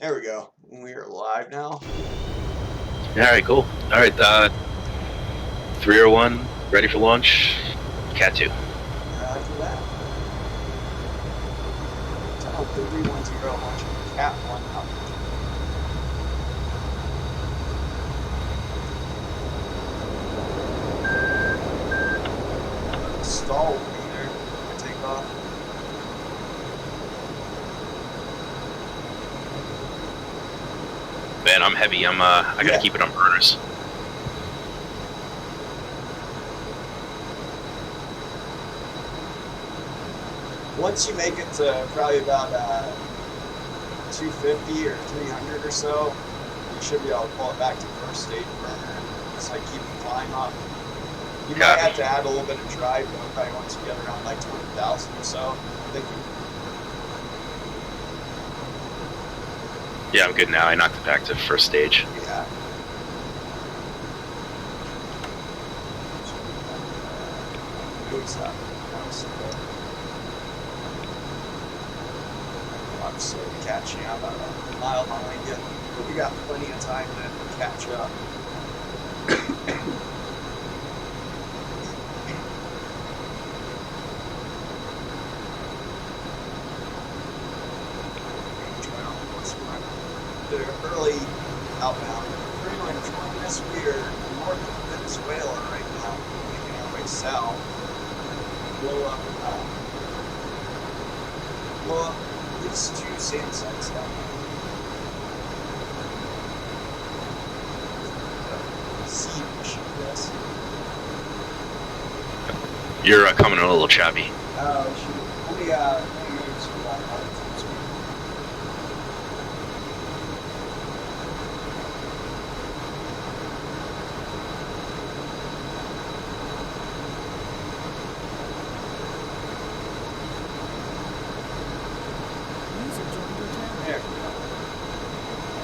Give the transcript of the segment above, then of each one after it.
There we go. We are live now. All right, cool. All right, 301, ready for launch. Cat 2. After that, Tunnel 3310 launching Cat 1 out. Stall with me there. I take off. Man, I'm heavy. I gotta keep it on burners. Once you make it to probably about 250 or 300 or so, you should be able to pull it back to first stage burner. Just like keep the climb up. You might have to add a little bit of drive though, probably once you get around like 20,000 or so. I think Yeah, I'm good now. I knocked it back to first stage. Yeah. I'm sort of catching up. I'm a mile behind you, but we got plenty of time to catch up. The early outbound. For anyone joining us, we are north of Venezuela right now, making our way south. Blow up these two sand sites down there. Siege, yes. You're coming in a little choppy. Oh, shoot. Let me move some of that out.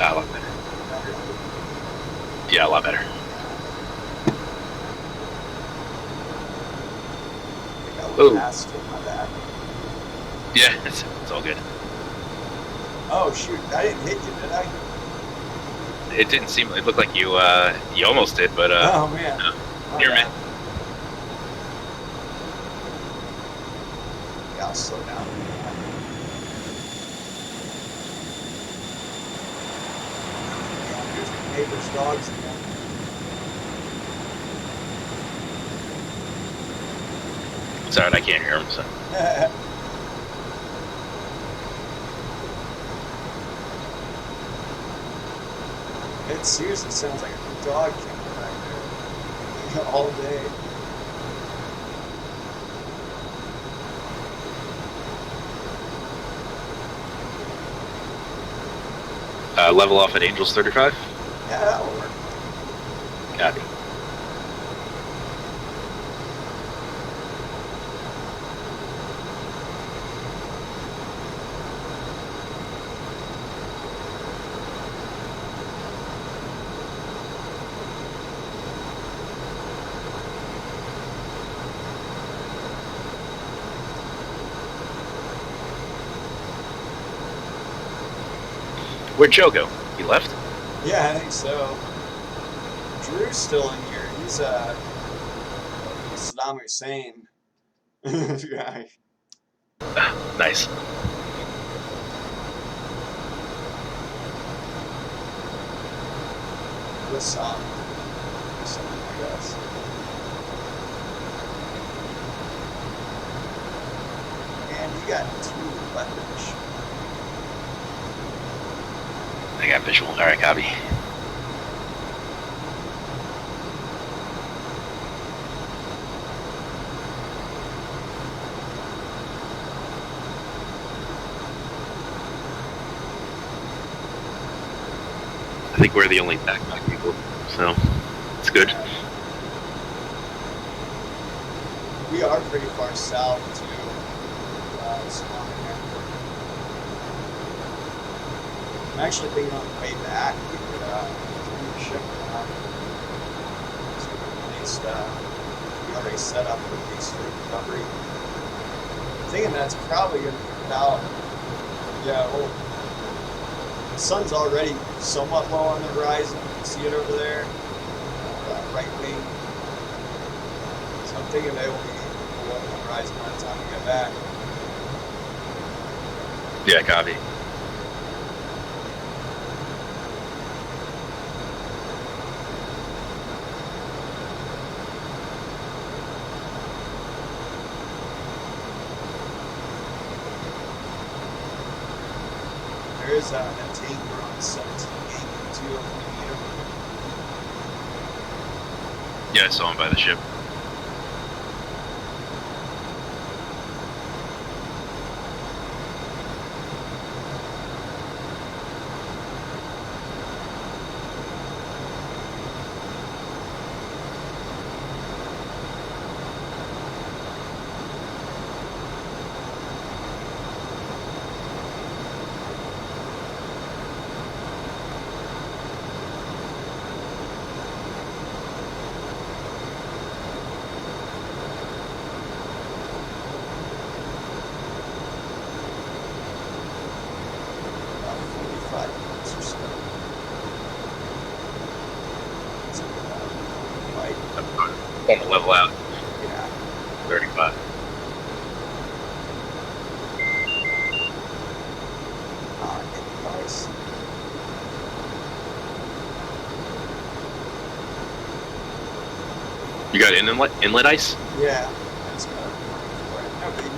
A lot better. Yeah, a lot better. Oh. My bad. Yeah, it's all good. Oh shoot! I didn't hit you, did I? It didn't seem. It looked like you almost did, but oh man, near me. Yeah, I'll slow down. Neighbor's dogs again. It's alright, I can't hear him. So. It seriously sounds like a dog kennel back there all day. Level off at Angels 35? Yeah, that'll work. Copy. Where'd Joe go? He left? Yeah, I think so. Drew's still in here. He's Saddam Hussein guy. Nice. Some, I guess. And you got two weapons. I got visual. Alright, copy. I think we're the only backpack people, so it's good. We are pretty far south too. I'm actually thinking on the way back we could turn the ship around. So at least we already set up for base recovery. I'm thinking that's probably going to be about, yeah, we'll sun's already somewhat low on the horizon. You see it over there, right wing. So I'm thinking they will be low on the horizon by the time we get back. Yeah, copy. There is a tanker on 17 angle too. If we need him. Yeah, I saw him by the ship. About 45 minutes or so. It's fight. Gonna level out. Yeah. 35. Nice. You got inlet ice? Yeah. That's good. No baby.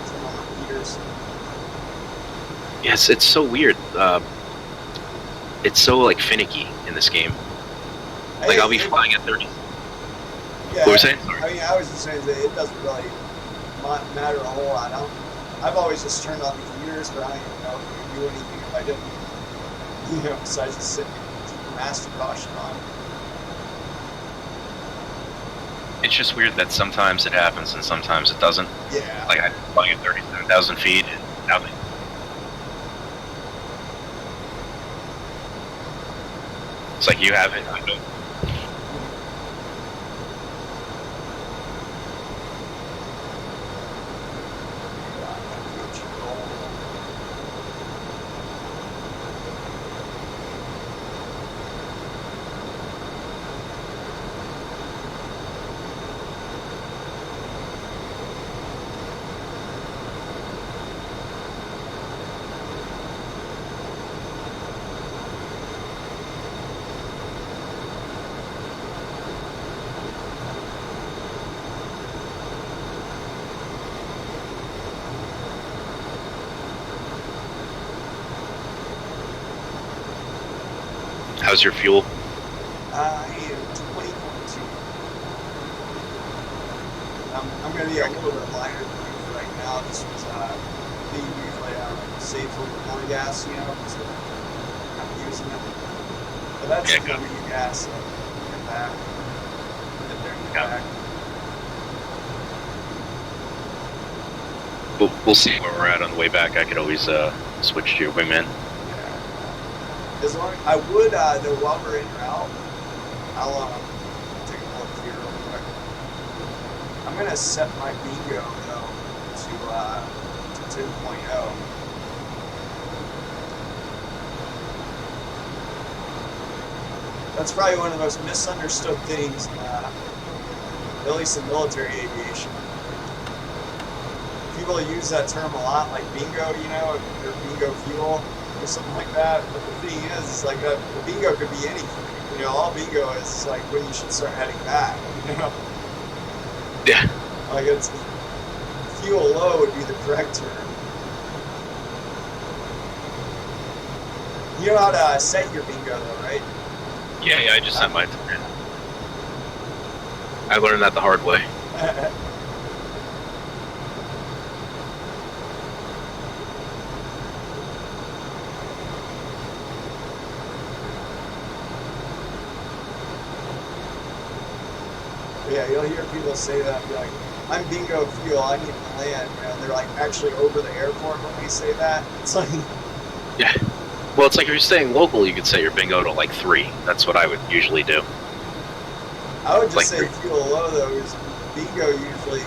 Turn on the heaters. Yes, it's so weird. It's so like finicky in this game. Like I'll be flying at 30. Yeah, What were you saying? Sorry. I mean, I was just saying that it doesn't really matter a whole lot. I've always just turned on the heaters, but I don't even know if it would do anything if I didn't. You know, besides just sitting and keep the master caution on. It's just weird that sometimes it happens and sometimes it doesn't. Yeah. Like I'm flying at 37,000 feet and nothing. It's like you have it, I don't. How's your fuel? I am 20.2. I'm going to be a little bit lighter than you right now. This was being usually save a little more gas, you know, because I'm using it. But that's Yeah, going to be gas. Get back. Get there and get back. We'll see where we're at on the way back. I could always switch to your wingman. As long I would, though, while we're in route, I'll take a look here real quick. I'm gonna set my bingo though to 2.0. That's probably one of the most misunderstood things, at least in military aviation. People use that term a lot, like bingo, you know, or bingo fuel, or something like that. But the thing is like the bingo could be anything. You know, all bingo is like when you should start heading back. You know, Yeah. like it's fuel low would be the correct term. You know how to set your bingo though, right? Yeah, I just sent mine to him. I learned that the hard way. Yeah, you'll hear people say that, be like, I'm bingo fuel, I need to land. You know, they're like actually over the airport when they say that. It's like, Yeah. Well, it's like if you're staying local, you could set your bingo to like 3. That's what I would usually do. I would just Like say fuel low though, because bingo usually,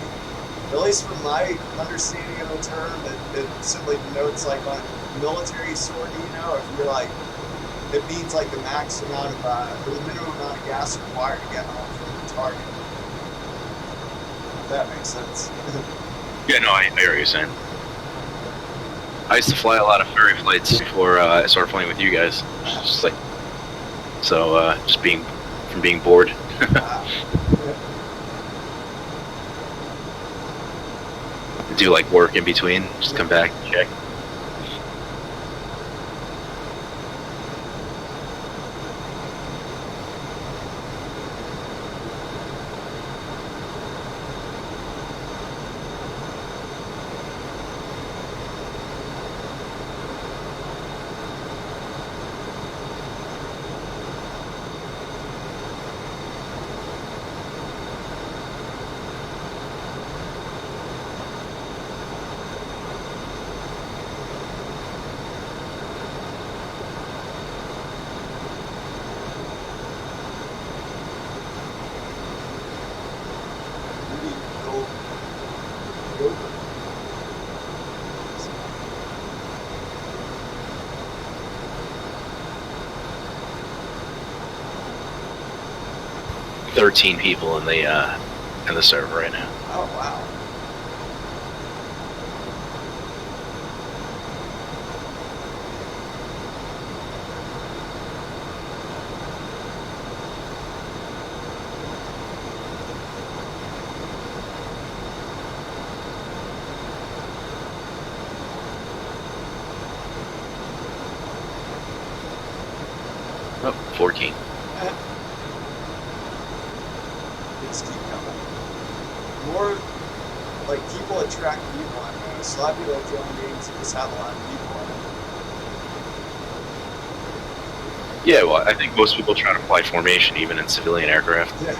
at least from my understanding of the term, it simply denotes like on military sortie, you know, if you're like, it means like the max amount of, or the minimum amount of gas required to get home from the target. If that makes sense. Yeah, no, I hear what you're saying. I used to fly a lot of ferry flights before I started flying with you guys. Just like, so just being bored. Do like work in between, just come back and check. $13 people in the server right now. Oh wow. Oh, 14. Just keep coming. More like people attract people. I mean, a lot of people that join games just have a lot of people in it. Yeah, well, I think most people try to fly formation even in civilian aircraft. Yeah.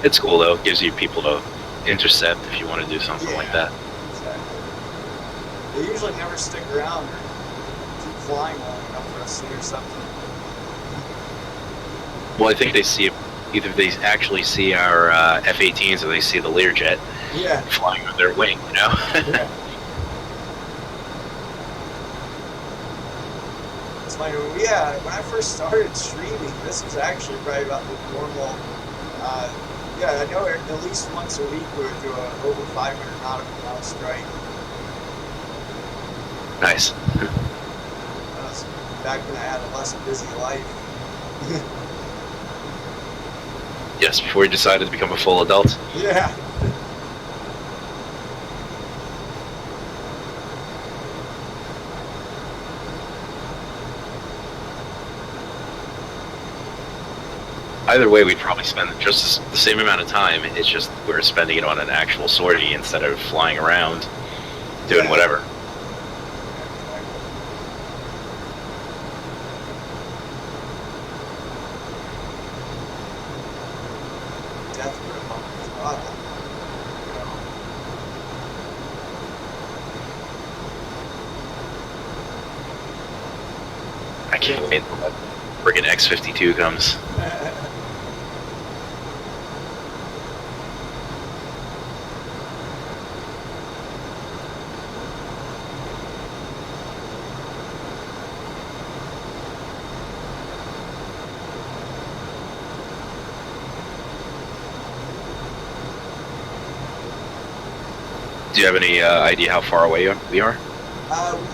It's cool though. It gives you people to intercept if you want to do something like that. Exactly. They usually never stick around or keep flying long enough for us to intercept them. Well, I think they see either they actually see our F-18s or they see the Learjet flying on their wing, you know? Yeah. It's funny, when I first started streaming, this was actually probably about the normal. I know at least once a week we would do a over 500 nautical mile strike. Nice. That was back when I had a less busy life. Yes, before you decided to become a full adult. Yeah. Either way, we'd probably spend just the same amount of time. It's just we're spending it on an actual sortie instead of flying around doing whatever. Death grip on the throttle. I can't wait until that friggin' X-52 comes. Do you have any idea how far away we are?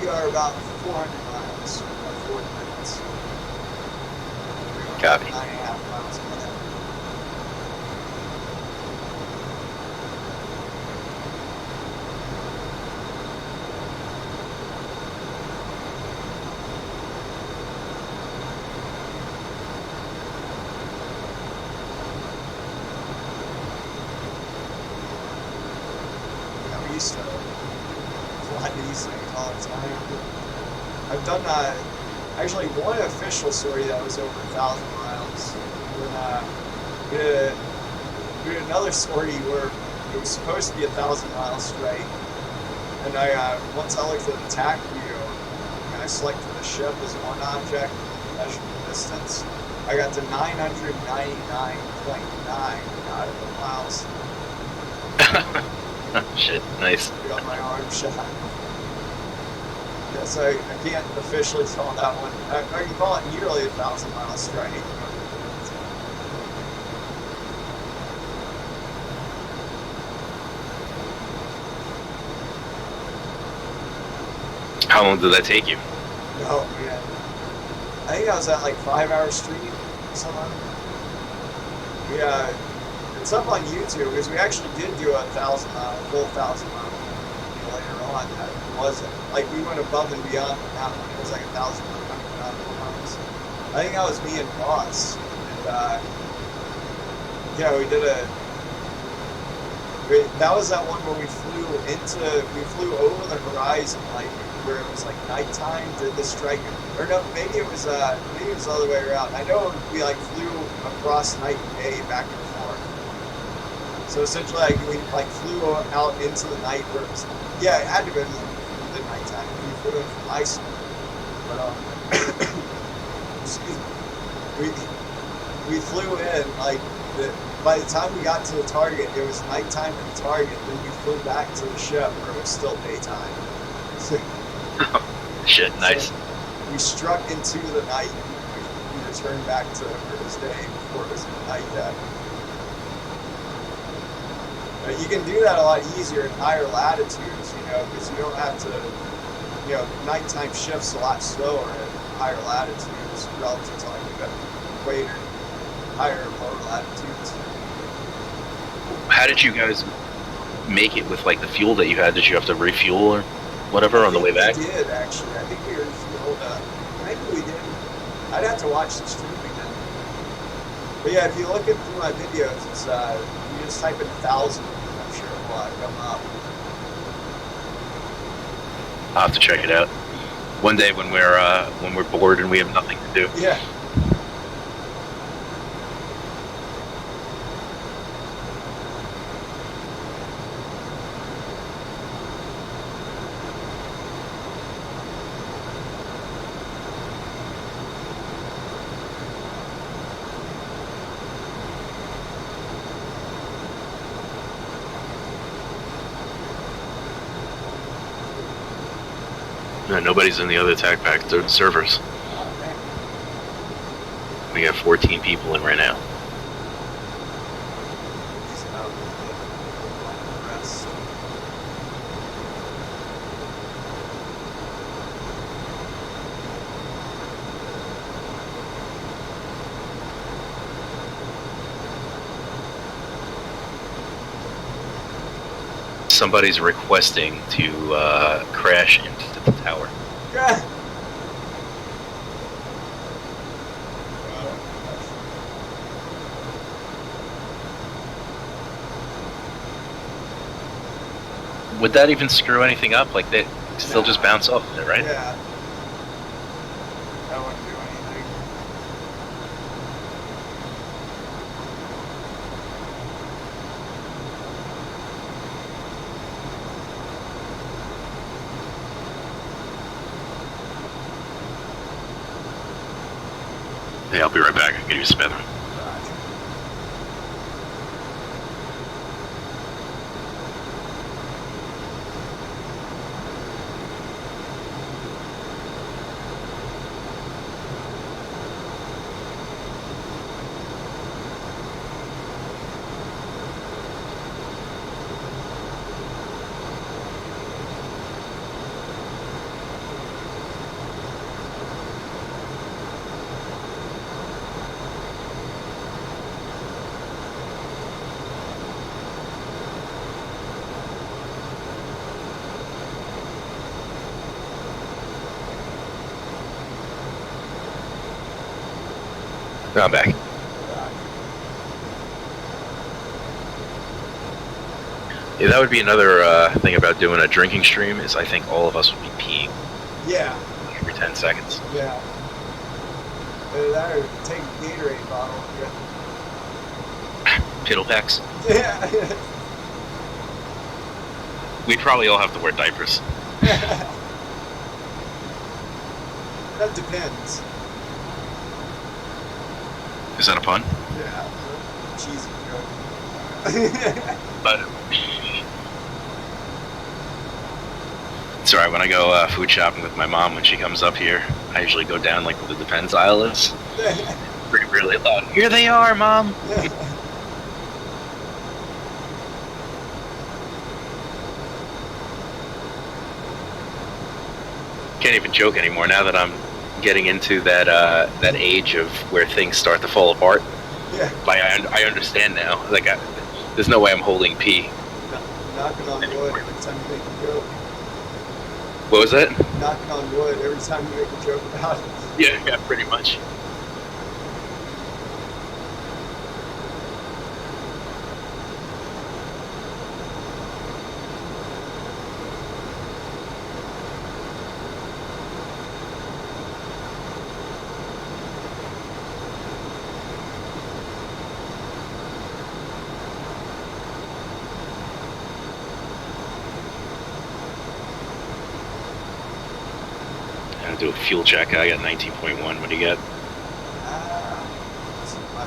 We are about 400 miles, 40 minutes. Copy. 9.5 miles a minute. I'm used to flying these things all the time. I've done actually one official sortie that was over 1,000 miles. And, we did another sortie where it was supposed to be 1,000 mile strike. And once I looked at the attack view, and I selected the ship as one object, measured the distance. I got to 999.9 nautical miles. Shit, nice. Got my arm shot. Yes, I can't officially call that one. I can call it nearly 1,000-mile strike. How long did that take you? Oh man, I think I was at like 5-hour stream or something. It's up on YouTube because we actually did do a full 1,000-mile later on. That wasn't like we went above and beyond on that one. It was like 1,100 nautical miles. I think that was me and Ross, and we did that was that one where we flew over the horizon, like where it was like nighttime, did the strike, or no, maybe it was the other way around. I know we like flew across night and day back and forth. So essentially, like we like flew out into the night where it was, it had to have been the nighttime. We flew in from Iceland, but excuse me, we flew in like by the time we got to the target, it was nighttime at the target. Then we flew back to the ship where it was still daytime. Shit, nice. So we struck into the night. We returned back to where it was day before it was night yet. You can do that a lot easier in higher latitudes, because you don't have to, nighttime shifts a lot slower at higher latitudes relative to like the equator, higher and lower latitudes. How did you guys make it with like the fuel that you had? Did you have to refuel or whatever on the way back? We did, actually. I think we refueled. Maybe we did. I'd have to watch the stream again. But yeah, if you look through my videos, it's you just type in 1,000. I'm sure it will come up. I'll have to check it out one day when we're bored and we have nothing to do. Yeah. No, nobody's in the other attack pack. They're the servers. We got 14 people in right now. Somebody's requesting to crash into the tower. Would that even screw anything up? Like they still just bounce off of it, right? Yeah. That wouldn't do anything. Hey, I'll be right back. I'll give you a spin. I'm back. Yeah, that would be another thing about doing a drinking stream is I think all of us would be peeing. Yeah. Every 10 seconds. Yeah. Either that or take a Gatorade bottle. Piddle packs. Yeah. We'd probably all have to wear diapers. That depends. Is that a pun? Yeah. Cheesy joke. But it's alright. When I go food shopping with my mom, when she comes up here, I usually go down like where the Depends aisle is. Really loud. Here they are, Mom. Can't even joke anymore now that I'm getting into that that age of where things start to fall apart. Yeah. I understand now. Like, there's no way I'm holding pee. Knocking on wood every time you make a joke. What was that? Knocking on wood every time you make a joke about it. Yeah, pretty much. Do a fuel check. I got 19.1. What do you get? My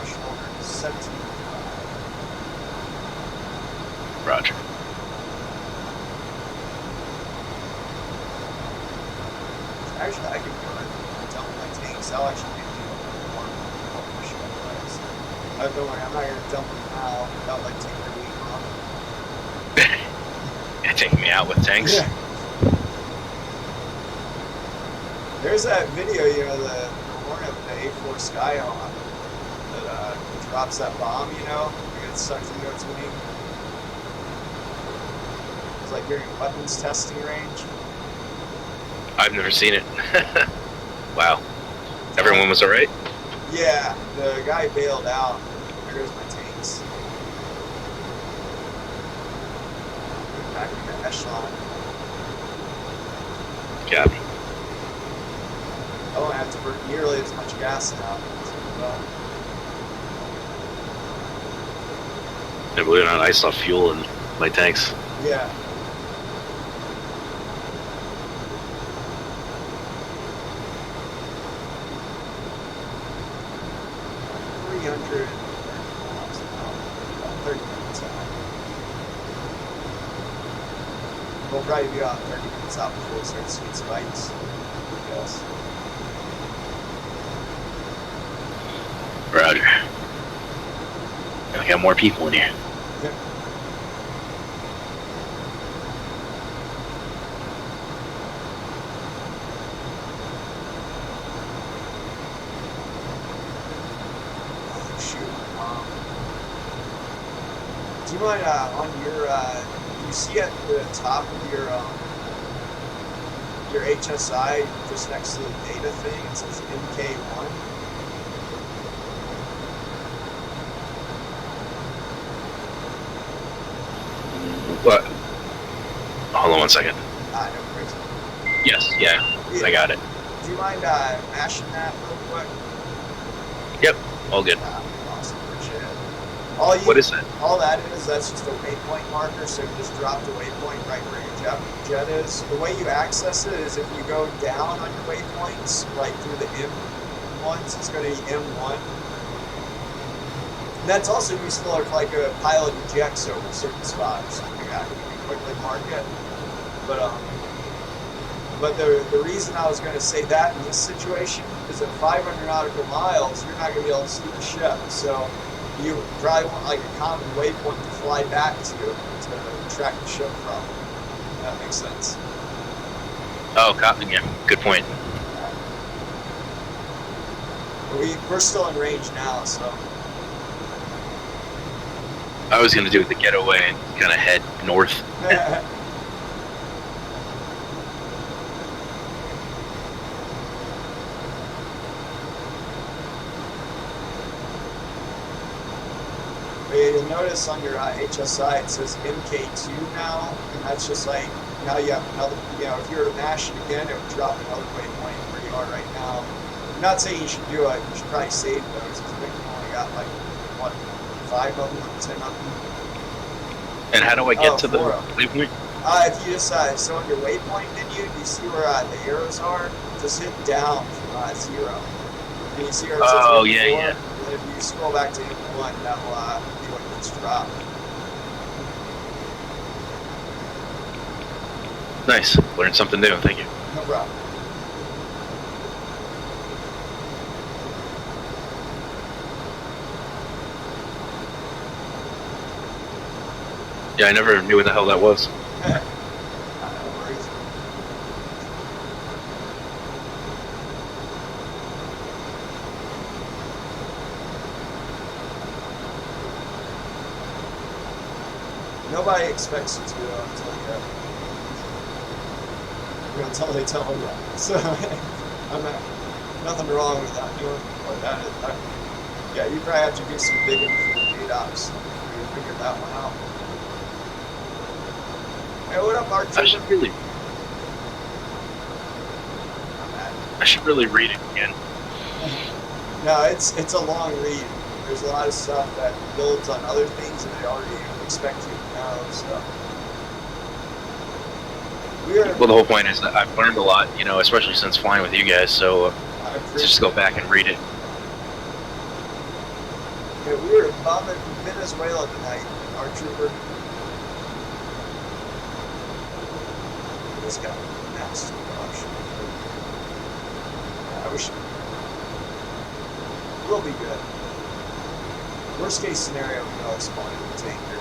shoulder. 17. Roger. Actually, I can do it. Dump my tanks. I'll actually make you one. Don't worry, I'm not going to dump them now without like taking a week off. Yeah, taking me out with tanks. Yeah. There's that video, you know, the Hornet with the A4 Skyhawk that drops that bomb, you know, it gets sucked into its wing. It's like during a weapons testing range. I've never seen it. Wow. Everyone was alright? Yeah, the guy bailed out. There goes my tanks. Back in the echelon. Got me. I won't have to burn nearly as much gas now. Yeah, believe it or not, I still have fuel in my tanks. Yeah. $330 about 30 minutes out. We'll probably be on 30 minutes out before we start seeing spikes. Yes. Roger. I got more people in here. Oh, shoot. Do you mind on your, you see at the top of your HSI, just next to the data thing, it says MK1? What? Hold on one second. No worries. Yes, yeah, I got it. Do you mind mashing that real quick? Yep, all good. Awesome, appreciate it. What is that? All that is, that's just a waypoint marker, so you just drop the waypoint right where your jet is. The way you access it is if you go down on your waypoints, like through the M ones, it's going to be M1. And that's also useful if like a pilot ejects over certain spots. You can quickly mark it. But the reason I was going to say that in this situation is at 500 nautical miles, you're not going to be able to see the ship. So you probably want like a common waypoint to fly back to track the ship from. That makes sense. Oh, copy. Yeah, good point. We're still in range now, so. I was gonna do the getaway and kind of head north. You'll notice on your HSI it says MK2 now, and that's just like, now you have another, you know, if you were to mash it again, it would drop another waypoint where you are right now. I'm not saying you should do it, you should probably save those, because I think you've only got like, what, 5 of them, 10 of them? And how do I get to the waypoint? If you just so on your waypoint menu, do you see where the arrows are? Just hit down from 0. And you see where it says Oh, input yeah, 4? And if you scroll back to input 1, that will be what gets dropped. Nice. Learned something new. Thank you. No problem. Yeah, I never knew what the hell that was. No worries. Nobody expects you to until they tell you. So I'm not, nothing wrong with that. You know, or that. Yeah, you probably have to do some digging for the gate ops before you figure that one out. Hey, what up, Archer? I should really read it again. No, it's a long read. There's a lot of stuff that builds on other things that they already expect you to know. So, well, the whole point is that I've learned a lot, you know, especially since flying with you guys. So just go back and read it. Yeah, we were bombing Venezuela tonight, our trooper. This guy, nasty gosh. I wish we'll be good. Worst case scenario, we know it's fine with the tanker.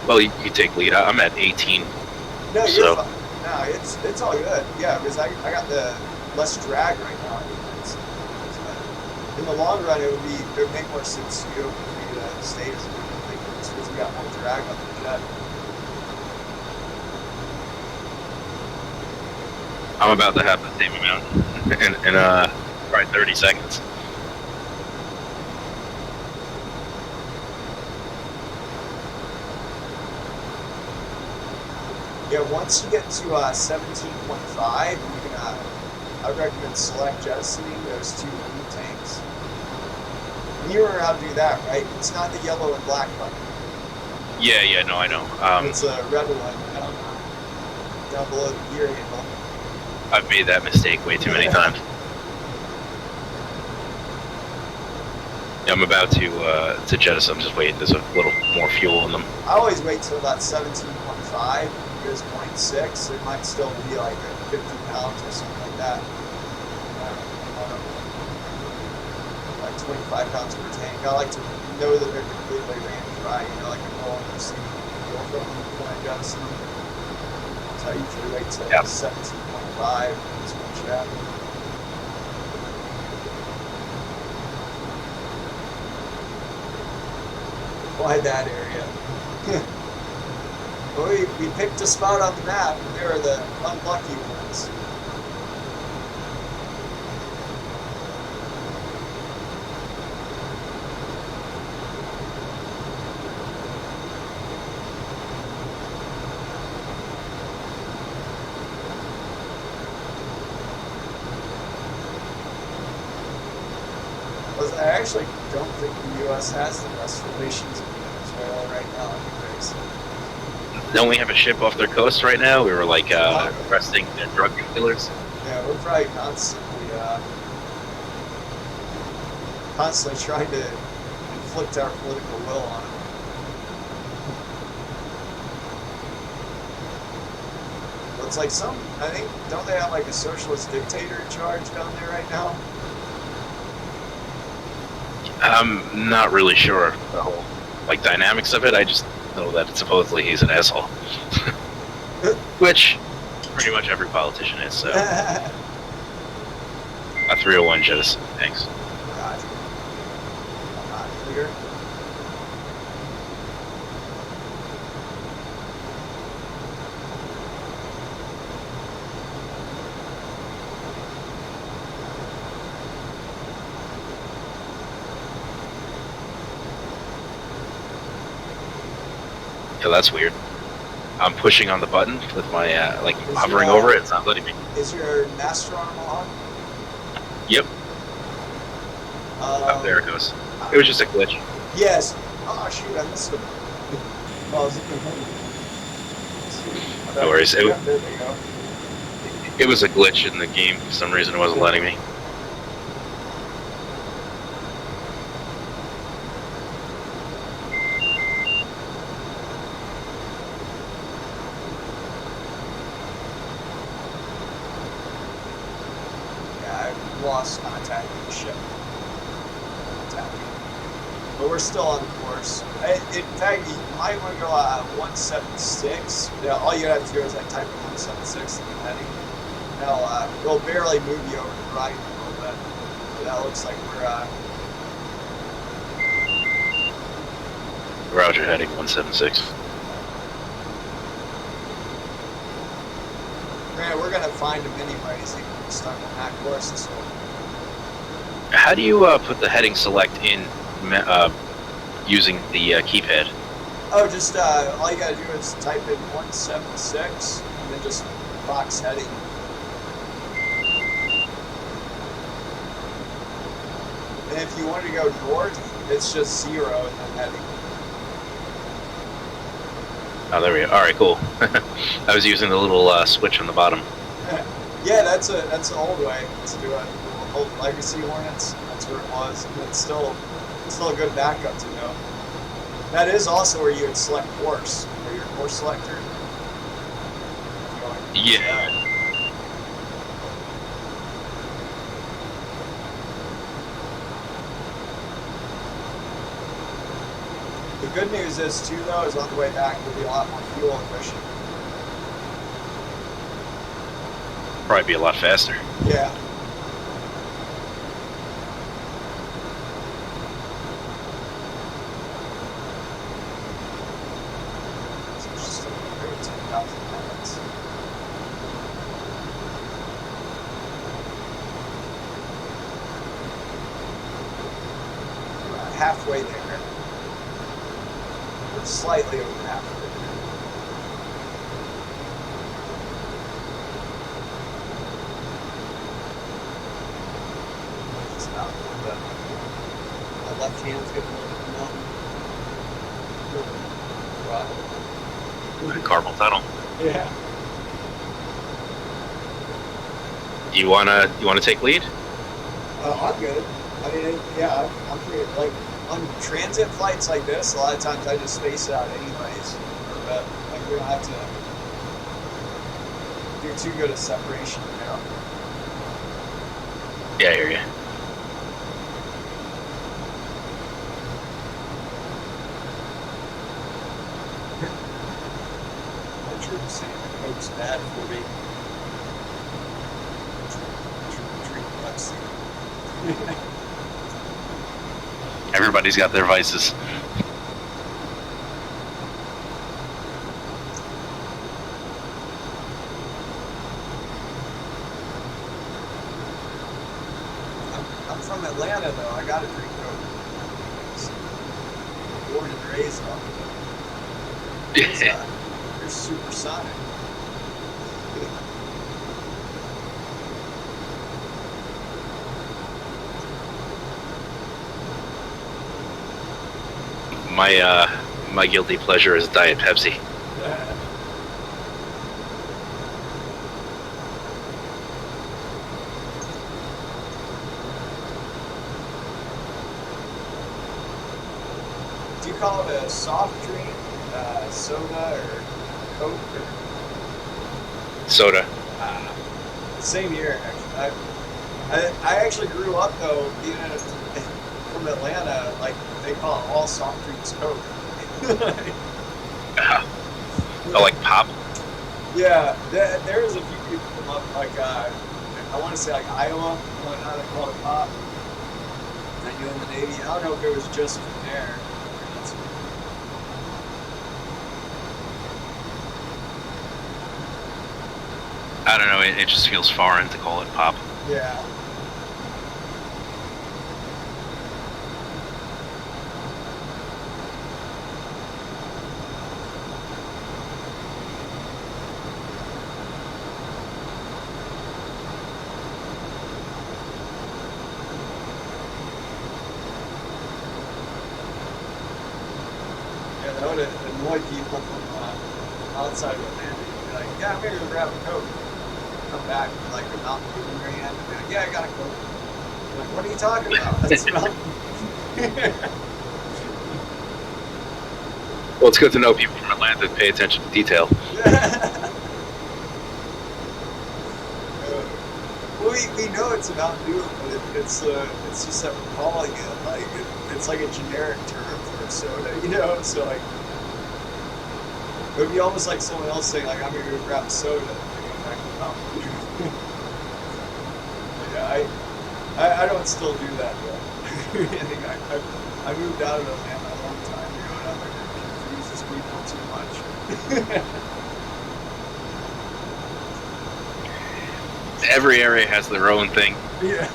Well, you take lead. I'm at 18. No, so. you're fine. No, it's all good. Yeah, because I got the less drag right now. In the long run, it would make more sense to go for the state as a thing because we got more drag on the jet. I'm about to have the same amount in probably 30 seconds. Yeah, once you get to 17.5, you can. I recommend select jettisoning those 2 lead tanks. And you remember how to do that, right? It's not the yellow and black button. Yeah, no, I know. It's a red one down below the gear handle. I've made that mistake way too many times. Yeah, I'm about to jettison. I'm just waiting. There's a little more fuel in them. I always wait till about 17.5. It goes 0.6. It might still be like 50 pounds or something like that. Like 25 pounds per tank. I like to know that they're completely ran dry. You know, like a roll and see fuel from them when I jettison them. So I usually wait till 17.5. That's what should happen. Why that area? Well, we picked a spot on the map, and there are the unlucky ones. I actually don't think the U.S. has the best relations with Venezuela right now, anyways. Don't we have a ship off their coast right now? We were like arresting drug dealers. Yeah, we're probably constantly trying to inflict our political will on them. But it's like I think, don't they have like a socialist dictator in charge down there right now? I'm not really sure the whole dynamics of it. I just know that supposedly he's an asshole, which pretty much every politician is. So a 301 jettison. Thanks. God. I'm not clear. Yeah, that's weird. I'm pushing on the button with my hovering over it. It's not letting me. Is your master arm on? Yep. Oh, there it goes. It was just a glitch. Yes. Oh shoot, I missed him. Oh, is it the hoodie? Let's see. No worries. Yeah, there we go. It was a glitch in the game. For some reason, it wasn't letting me. Yeah, I lost contact with the ship. But we're still on the course. In fact, you might want to go 176. Yeah, all you have to do is like type in 176 and heading. It'll barely move you over the right a little bit. But that looks like Roger, heading 176. we're gonna find him anyways, even if we're stuck on that course. So. How do you put the heading select in using the keypad? Oh, just all you gotta do is type in 176 and then just box heading. And if you want to go north, it's just 0 and then heading. Oh, there we go. All right, cool. I was using the little switch on the bottom. Yeah, that's an old way to do it. Old Legacy Hornets, that's where it was. And it's still a good backup to know. That is also where you would select course, or your course selector. Yeah. The good news is too, though, is on the way back we'll be a lot more fuel efficient. Probably be a lot faster. Yeah. Halfway there. We're slightly over halfway there. Just about a little bit. My left hand's getting a little bit numb. Carpal tunnel. Yeah. You wanna take lead? I'm good. I mean, yeah, I'm pretty, like, on transit flights like this, a lot of times I just space it out anyways. But, like, we don't have to do too good a separation now. Yeah, I hear you. My troops saying Coke's bad for me. Drink Pepsi. Everybody's got their vices. I'm from Atlanta, though. I gotta drink Coke. Born and raised off of it. You're supersonic. My guilty pleasure is Diet Pepsi. Do you call it a soft drink, soda, or Coke? Or? Soda. Same here, actually. I actually grew up, though, being from Atlanta, like, they call all soft drinks Coke. Oh, like pop? Yeah, there's a few people from up, like, I want to say, like, Iowa, whatnot, they call it pop. I knew in the Navy. I don't know if it was just from there. I don't know. It just feels foreign to call it pop. Yeah. avoid people from outside of Atlanta. You'd be like, yeah, I'm gonna go grab a Coke. Come back with like a Mountain Dew in your hand and be like, yeah, I got a Coke. I'm like, what are you talking about? That's Mountain Well, it's good to know people from Atlanta pay attention to detail. Well, we know it's a Mountain Dew, but it's just that we're calling it like it's like a generic term for a soda, you know. So like, it would be almost like someone else saying like, "I'm gonna go grab a soda." And going back to Mountain Dew. Yeah, I don't still do that though. I think I moved out of Atlanta a long time ago, and I think it confuses people too much. Every area has their own thing. Yeah.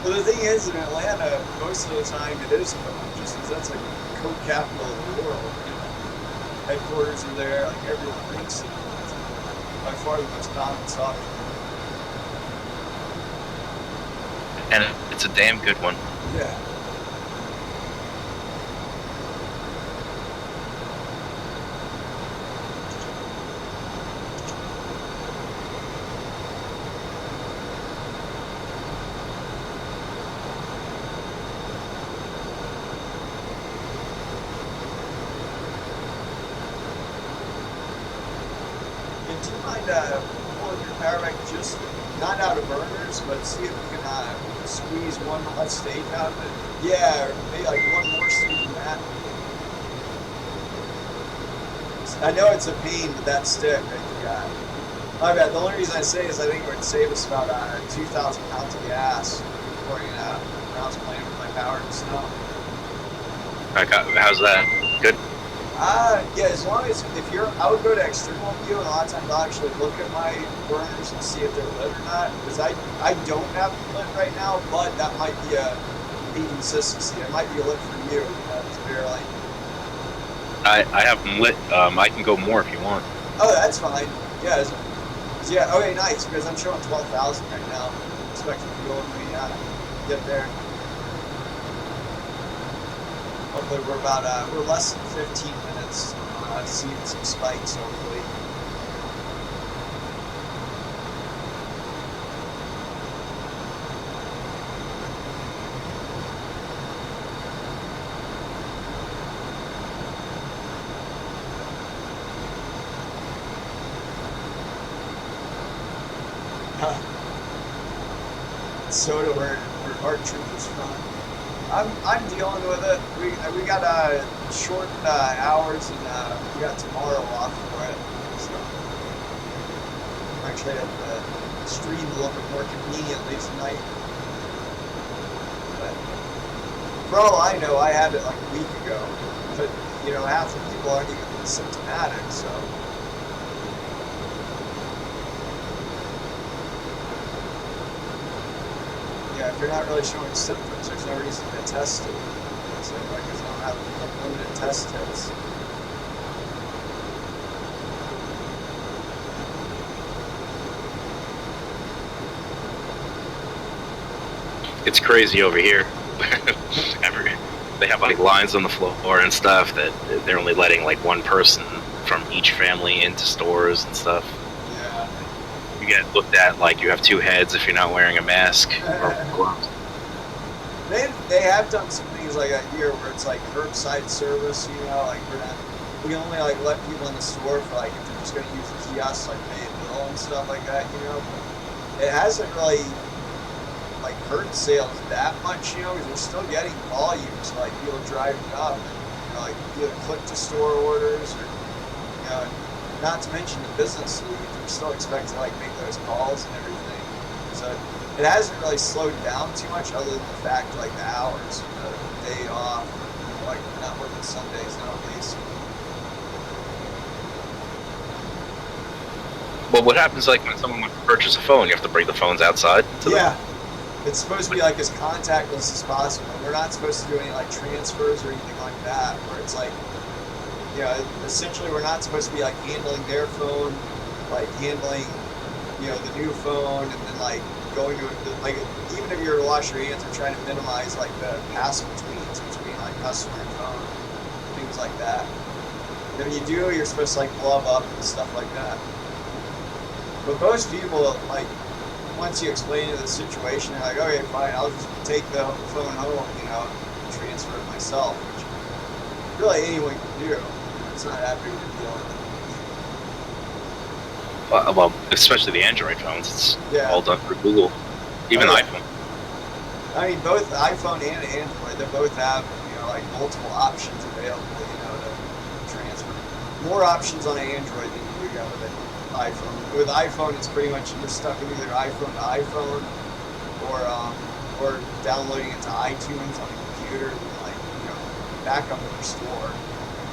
Well, the thing is, in Atlanta, most of the time it is Coke, just because that's like the Coke capital of the world. You know, headquarters are there, like everyone drinks it. It's by far the most common soft drink. And it's a damn good one. Yeah. And do you mind pulling your power back just not out of burners, but see if you can squeeze one less steak out of it? Yeah, or maybe like one more steak than that. I know it's a pain with that stick that you got. My bad. The only reason I say is I think it would save us about 2,000 pounds of gas pouring when I was playing with my power in the snow. How's that? Good? Yeah, as long as, I would go to external view, and a lot of times I'll actually look at my burners and see if they're lit or not, because I don't have them lit right now, but that might be a inconsistency. It might be lit for you, it's barely. I have them lit. I can go more if you want. Oh, that's fine. Yeah, yeah, okay, nice, because I'm showing 12,000 right now. I'm expecting to go when we get there. Hopefully we're less than 15 minutes seeing some spikes, hopefully. Soda where our troop is from. I'm dealing with it. We got short hours, and we got tomorrow off for it. So I'm actually at the stream a little bit more conveniently tonight. But for all I know, I had it like a week ago. But you know, half the people aren't even symptomatic, so. Yeah, if you're not really showing symptoms, there's no reason to test it. So, like, because I don't have unlimited test kits. It's crazy over here. They have like lines on the floor and stuff that they're only letting like one person from each family into stores and stuff. Yeah. You get looked at like you have two heads if you're not wearing a mask or gloves. They have done some things like that here where it's like curbside service, you know, like we only like let people in the store for like if they're just gonna use the kiosk, like pay a bill and stuff like that, you know. But it hasn't really like hurt sales that much, you know, because we're still getting volumes, like people driving up and you know, like either click to store orders or you know, not to mention the business leads, we're still expected to like make those calls and everything. So it hasn't really slowed down too much, other than the fact like the hours, you know, the day off, like we're not working Sundays now at least. Well, what happens like when someone wants to purchase a phone? You have to bring the phones outside to them? It's supposed to be like as contactless as possible. We're not supposed to do any like transfers or anything like that, where it's like, you know, essentially we're not supposed to be like handling their phone, like handling, you know, the new phone, and then like going to like even if you're to wash your hands, we're trying to minimize like the pass between like customer and phone. things like that. And if you do, you're supposed to like glove up and stuff like that. But most people, like, once you explain the situation, they're like, okay, fine, I'll just take the phone home, you know, and transfer it myself, which really anyone can do. It's not that big of a deal. Well, especially the Android phones, it's all done through Google, even iPhone. I mean, both iPhone and Android, they both have, you know, like multiple options available, you know, to transfer. More options on an Android than you do with an iPhone. With iPhone, it's pretty much you're stuck in either iPhone to iPhone or downloading it to iTunes on a computer and, like, you know, back up and restore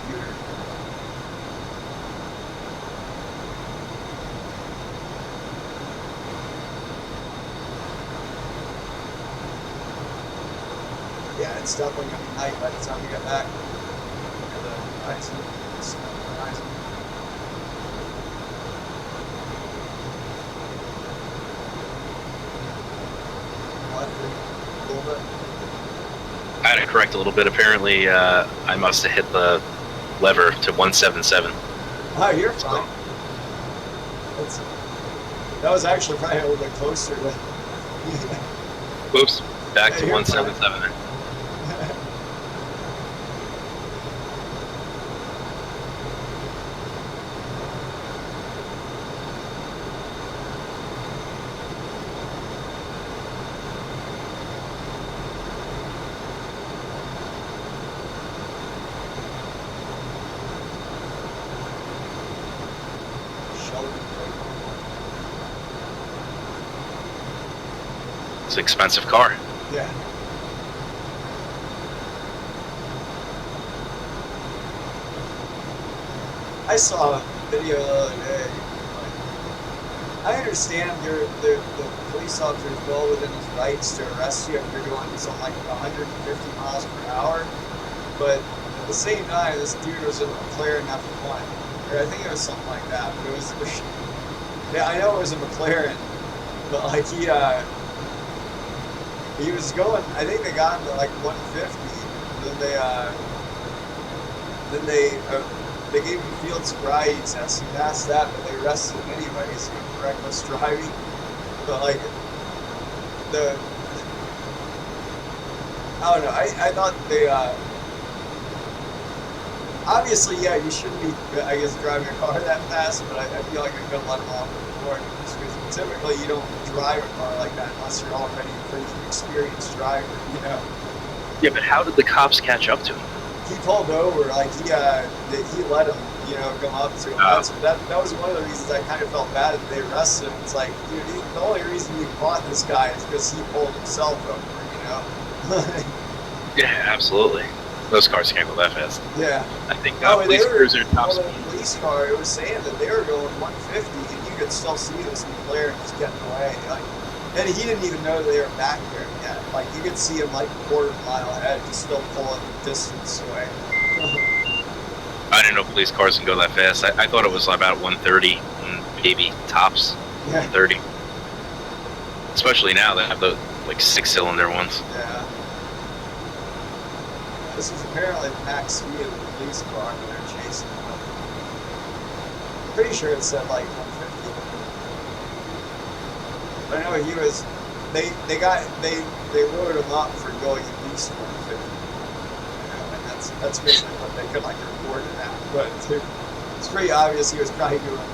computer. Yeah, it's definitely going to be night by the time we get back. I had to correct a little bit. Apparently, I must have hit the lever to 177. Oh, you're fine. That was actually probably a little bit closer to... Whoops, back to 177 then. It's an expensive car. Yeah. I saw a video the other day. I understand the police officer is well within his rights to arrest you if you're doing something like 150 miles per hour, but at the same time, this dude was in a McLaren F1, or I think it was something like that. But it was, yeah, I know it was a McLaren, but like he was going. I think they got him to like 150. They gave him field sobriety test. He passed that, but they arrested him anyways for reckless driving. But like I don't know. I thought they obviously, yeah, you shouldn't be, I guess, driving a car that fast. But I feel like I could have let him off before, because typically you don't drive a car like that unless you're already a pretty experienced driver, you know. Yeah, but how did the cops catch up to him? He pulled over, like he let him, you know, come up to him. That was one of the reasons I kind of felt bad that they arrested him. It's like, dude, the only reason you caught this guy is because he pulled himself over, you know. Yeah, absolutely. Those cars can't go that fast. Yeah. I think police cruiser top speed. The police car, it was saying that they were going 150, and you could still see this McLaren just getting away. Like, and he didn't even know they were back there yet. Like, you could see him like a quarter mile ahead, just still pulling distance away. I didn't know police cars can go that fast. I thought it was about 130, maybe tops. Yeah. 130. Especially now they have the like 6-cylinder ones. Yeah. This is apparently the max speed of the police car when they're chasing him. I'm pretty sure it said like 150. But I know he was. They loaded him up for going at least 150. You know, and that's basically what they could like report it at. But it's pretty obvious he was probably doing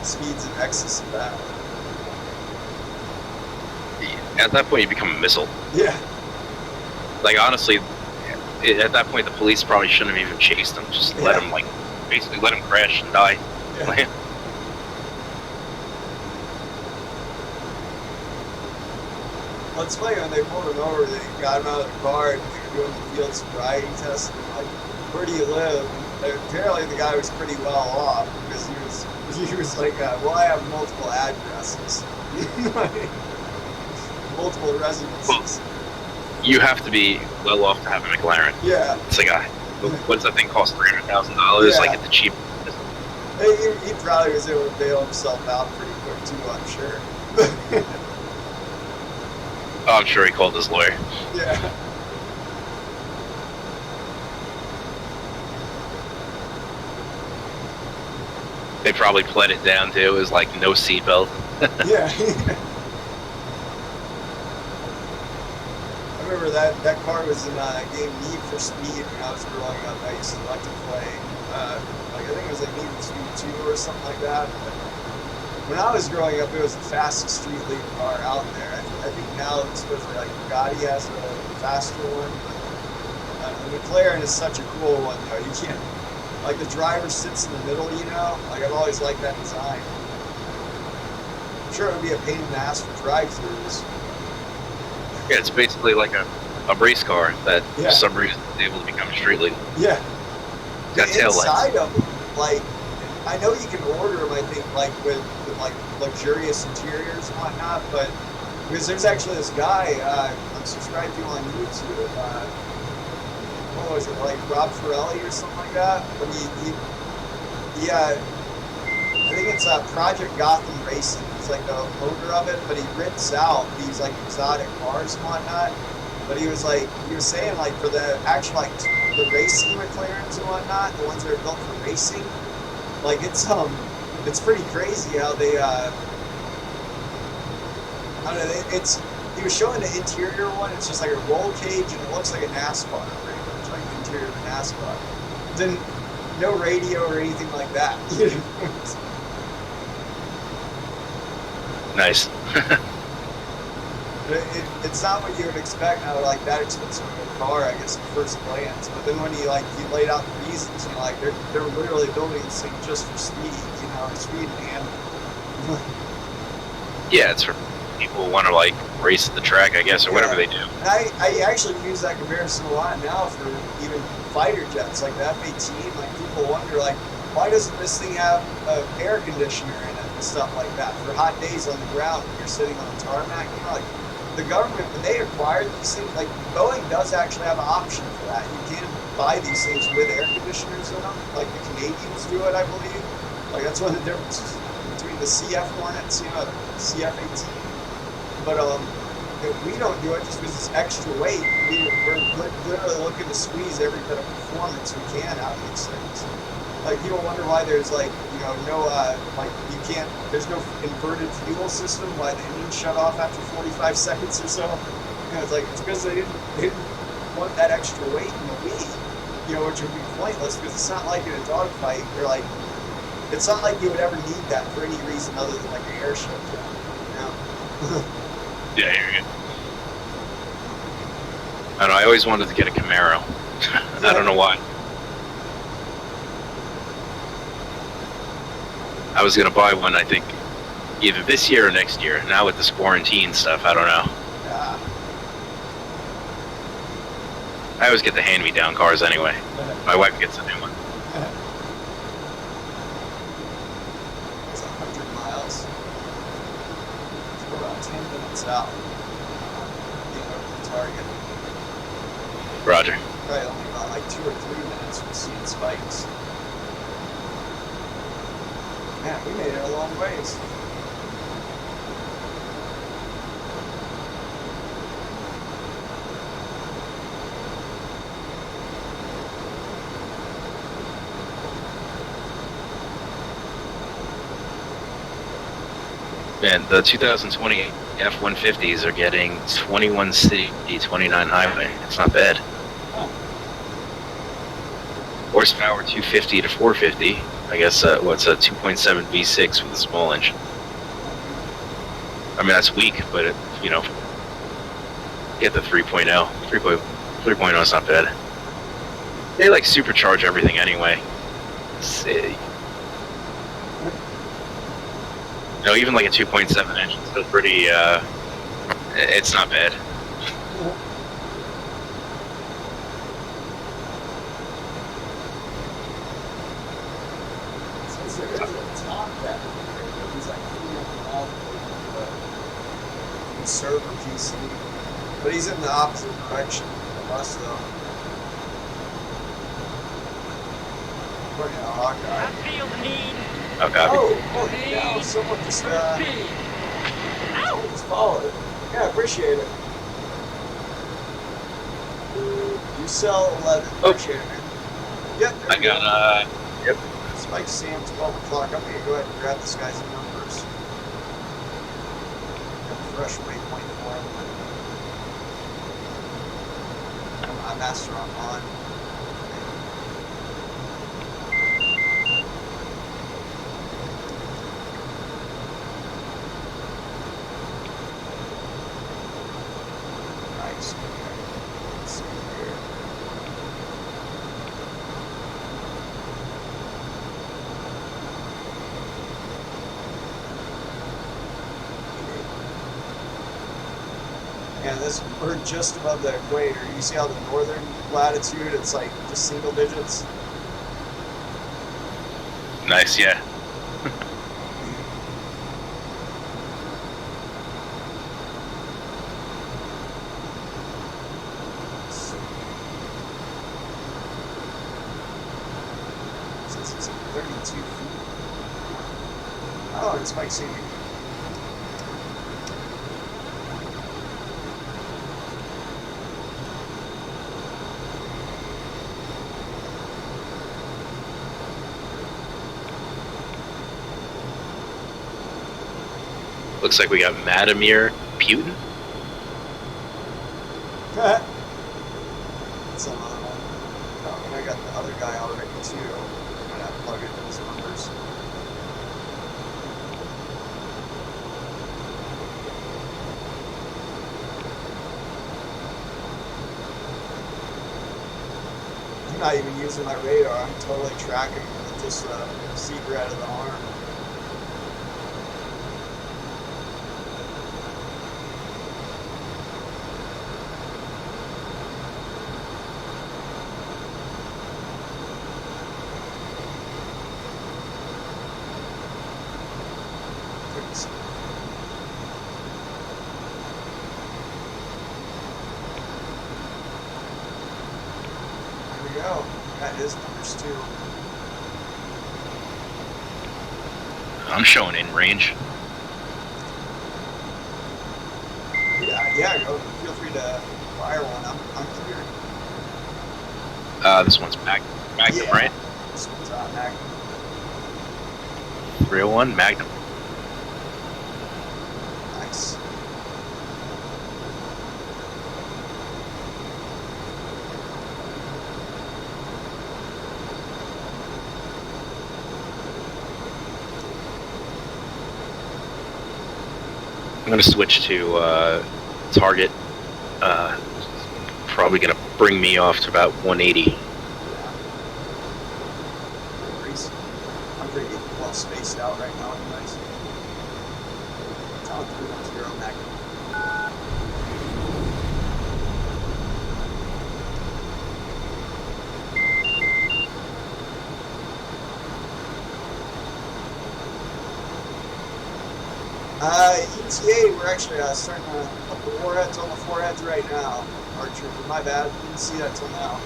speeds in excess of that. At that point, you become a missile. Yeah. Like, honestly, at that point, the police probably shouldn't have even chased him. Just let him, like, basically let him crash and die. Yeah. Well, it's funny, when they pulled him over, they got him out of the car and they were doing the field sobriety test. And like, where do you live? And apparently, the guy was pretty well off because he was like, well, I have multiple addresses, multiple residences. Well, you have to be well off to have a McLaren. Yeah. It's like, what does that thing cost? $300,000? Yeah. Like, at the cheap. He probably was able to bail himself out pretty quick too, I'm sure. Oh, I'm sure he called his lawyer. Yeah. They probably pled it down too. It was like no seatbelt. Yeah. I remember that car was in a game Need for Speed when I was growing up. I used to like to play, like I think it was like Need for Speed 2 or something like that. But when I was growing up, it was the fastest street league car out there. I think now it's supposedly like Bugatti has a faster one. But the McLaren is such a cool one, though. You can't, like the driver sits in the middle, you know? Like I've always liked that design. I'm sure it would be a pain in the ass for drive-thrus. Yeah, it's basically like a race car that for some reason is able to become street legal. Yeah. Got tail lights. Inside of them, like, I know you can order them, I think, like with like luxurious interiors and whatnot, but because there's actually this guy I'm subscribed to on YouTube. What was it, like Rob Ferrelli or something like that? But he I think it's Project Gotham Racing. He's like the owner of it, but he rips out these like exotic cars and whatnot. But he was saying like for the actual like the racing McLarens and whatnot, the ones that are built for racing, like it's pretty crazy how they I don't know, he was showing the interior one. It's just like a roll cage and it looks like a NASCAR, pretty much like the interior of a NASCAR. Then no radio or anything like that. Nice. It's not what you would expect out of like that expensive of a car, I guess, at first glance. But then when he laid out the reasons, you know, like they're literally building this thing just for speed, you know, speed and handling. Yeah, it's for people who want to like race at the track, I guess, or whatever they do. And I actually use that comparison a lot now for even fighter jets, like the F-18. Like people wonder, like, why doesn't this thing have an air conditioner in it and stuff like that for hot days on the ground when you're sitting on the tarmac? You know, like the government, when they acquired these things, like Boeing does actually have an option for that. You can buy these things with air conditioners in them, like the Canadians do it, I believe. Like that's one of the differences between the CF Hornets, you know, the CF-18. But we don't do it just because it's extra weight. We're literally looking to squeeze every bit of performance we can out of these things. Like people wonder why there's like, you know, no like you can't. There's no inverted fuel system. Why the engine shut off after 45 seconds or so? You know, it's because they didn't want that extra weight in the wing. You know, which would be pointless because it's not like in a dogfight. You're like, it's not like you would ever need that for any reason other than like an airship. You know. Yeah, you're good. I don't know, I always wanted to get a Camaro. I don't know why. I was going to buy one, I think, either this year or next year. Now with this quarantine stuff, I don't know. Yeah. I always get the hand-me-down cars anyway. My wife gets a new one. It's 100 miles. It's about 10 minutes out. Being over the target. Roger. Probably only about like 2 or 3 minutes from seeing spikes. Man, we made it a long ways. Man, the 2020 F-150s are getting 21 city, 29 highway. It's not bad. Huh. Horsepower 250 to 450. I guess what's a 2.7 V6 with a small engine. I mean that's weak, but it, you know, get the 3.0. 3.0 is not bad. They like supercharge everything anyway. You know, even like a 2.7 engine is still pretty. It's not bad. Server PC, but he's in the opposite direction of us though. According to Hawkeye. I feel the need. Oh, copy. Oh, yeah, someone just followed. Yeah, appreciate it. You sell 11. Appreciate it, man. Yep. I got, yep. Like Sam, 12 o'clock. I'm going to go ahead and grab this guy's numbers. Got a fresh waypoint for him. I'm master on. Nice. Okay. Let's see here. And this, we're just above the equator. You see how the northern latitude, it's like just single digits? Nice, yeah. Since it's at 32 feet. Oh, it's Mike Senior. Looks like we got Vladimir Putin. That's another one. Oh, and I got the other guy already too. I'm gonna have to plug into his numbers. I'm not even using my radar. I'm totally tracking with just a secret of the arm. Go. Got his numbers too. I'm showing in range. Yeah, go. Feel free to fire one. I'm clear. This one's Magnum, yeah. right? This one's Magnum. 301 Magnum. Nice. I'm gonna switch to target. Probably gonna bring me off to about 180. Yeah. I'm pretty well spaced out right now, anyways. Town 310 Magnum. ETA, we're actually starting to put the warheads on the foreheads right now. Archer, my bad, didn't see that till now.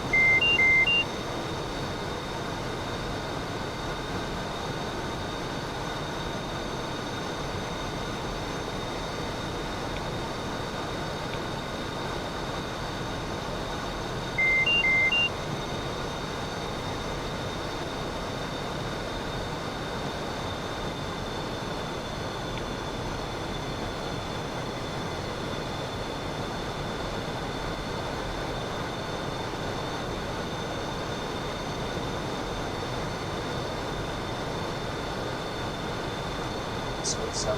So it's one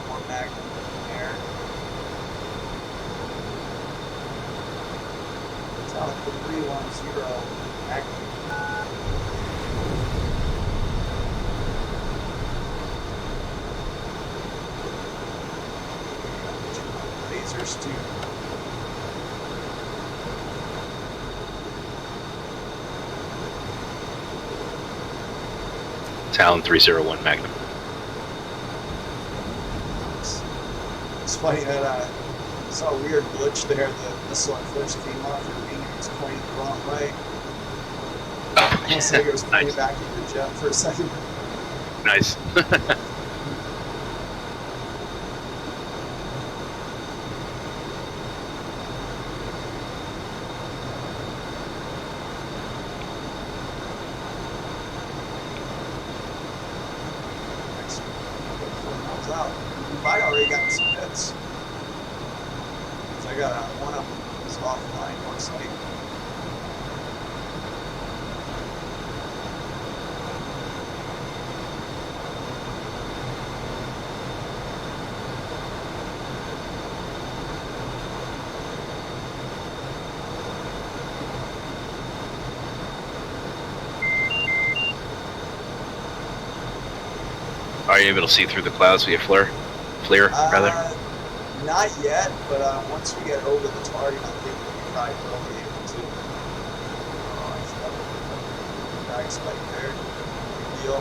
more Magnum there. It's out of the 310 Magnum. Lasers too. Talon 301 Magnum. It's funny that I saw a weird glitch there. The missile at first came off your wing and it was pointing the wrong way. Almost like it was pointing back at your jet for a second. Nice. miles out. You might already got some hits. So I got one of them is offline, looks like. Are you able to see through the clouds via FLIR? FLIR, rather? Not yet, but once we get over the target, I think we probably will be able to. Oh, I forgot. Drag spike there. Good deal.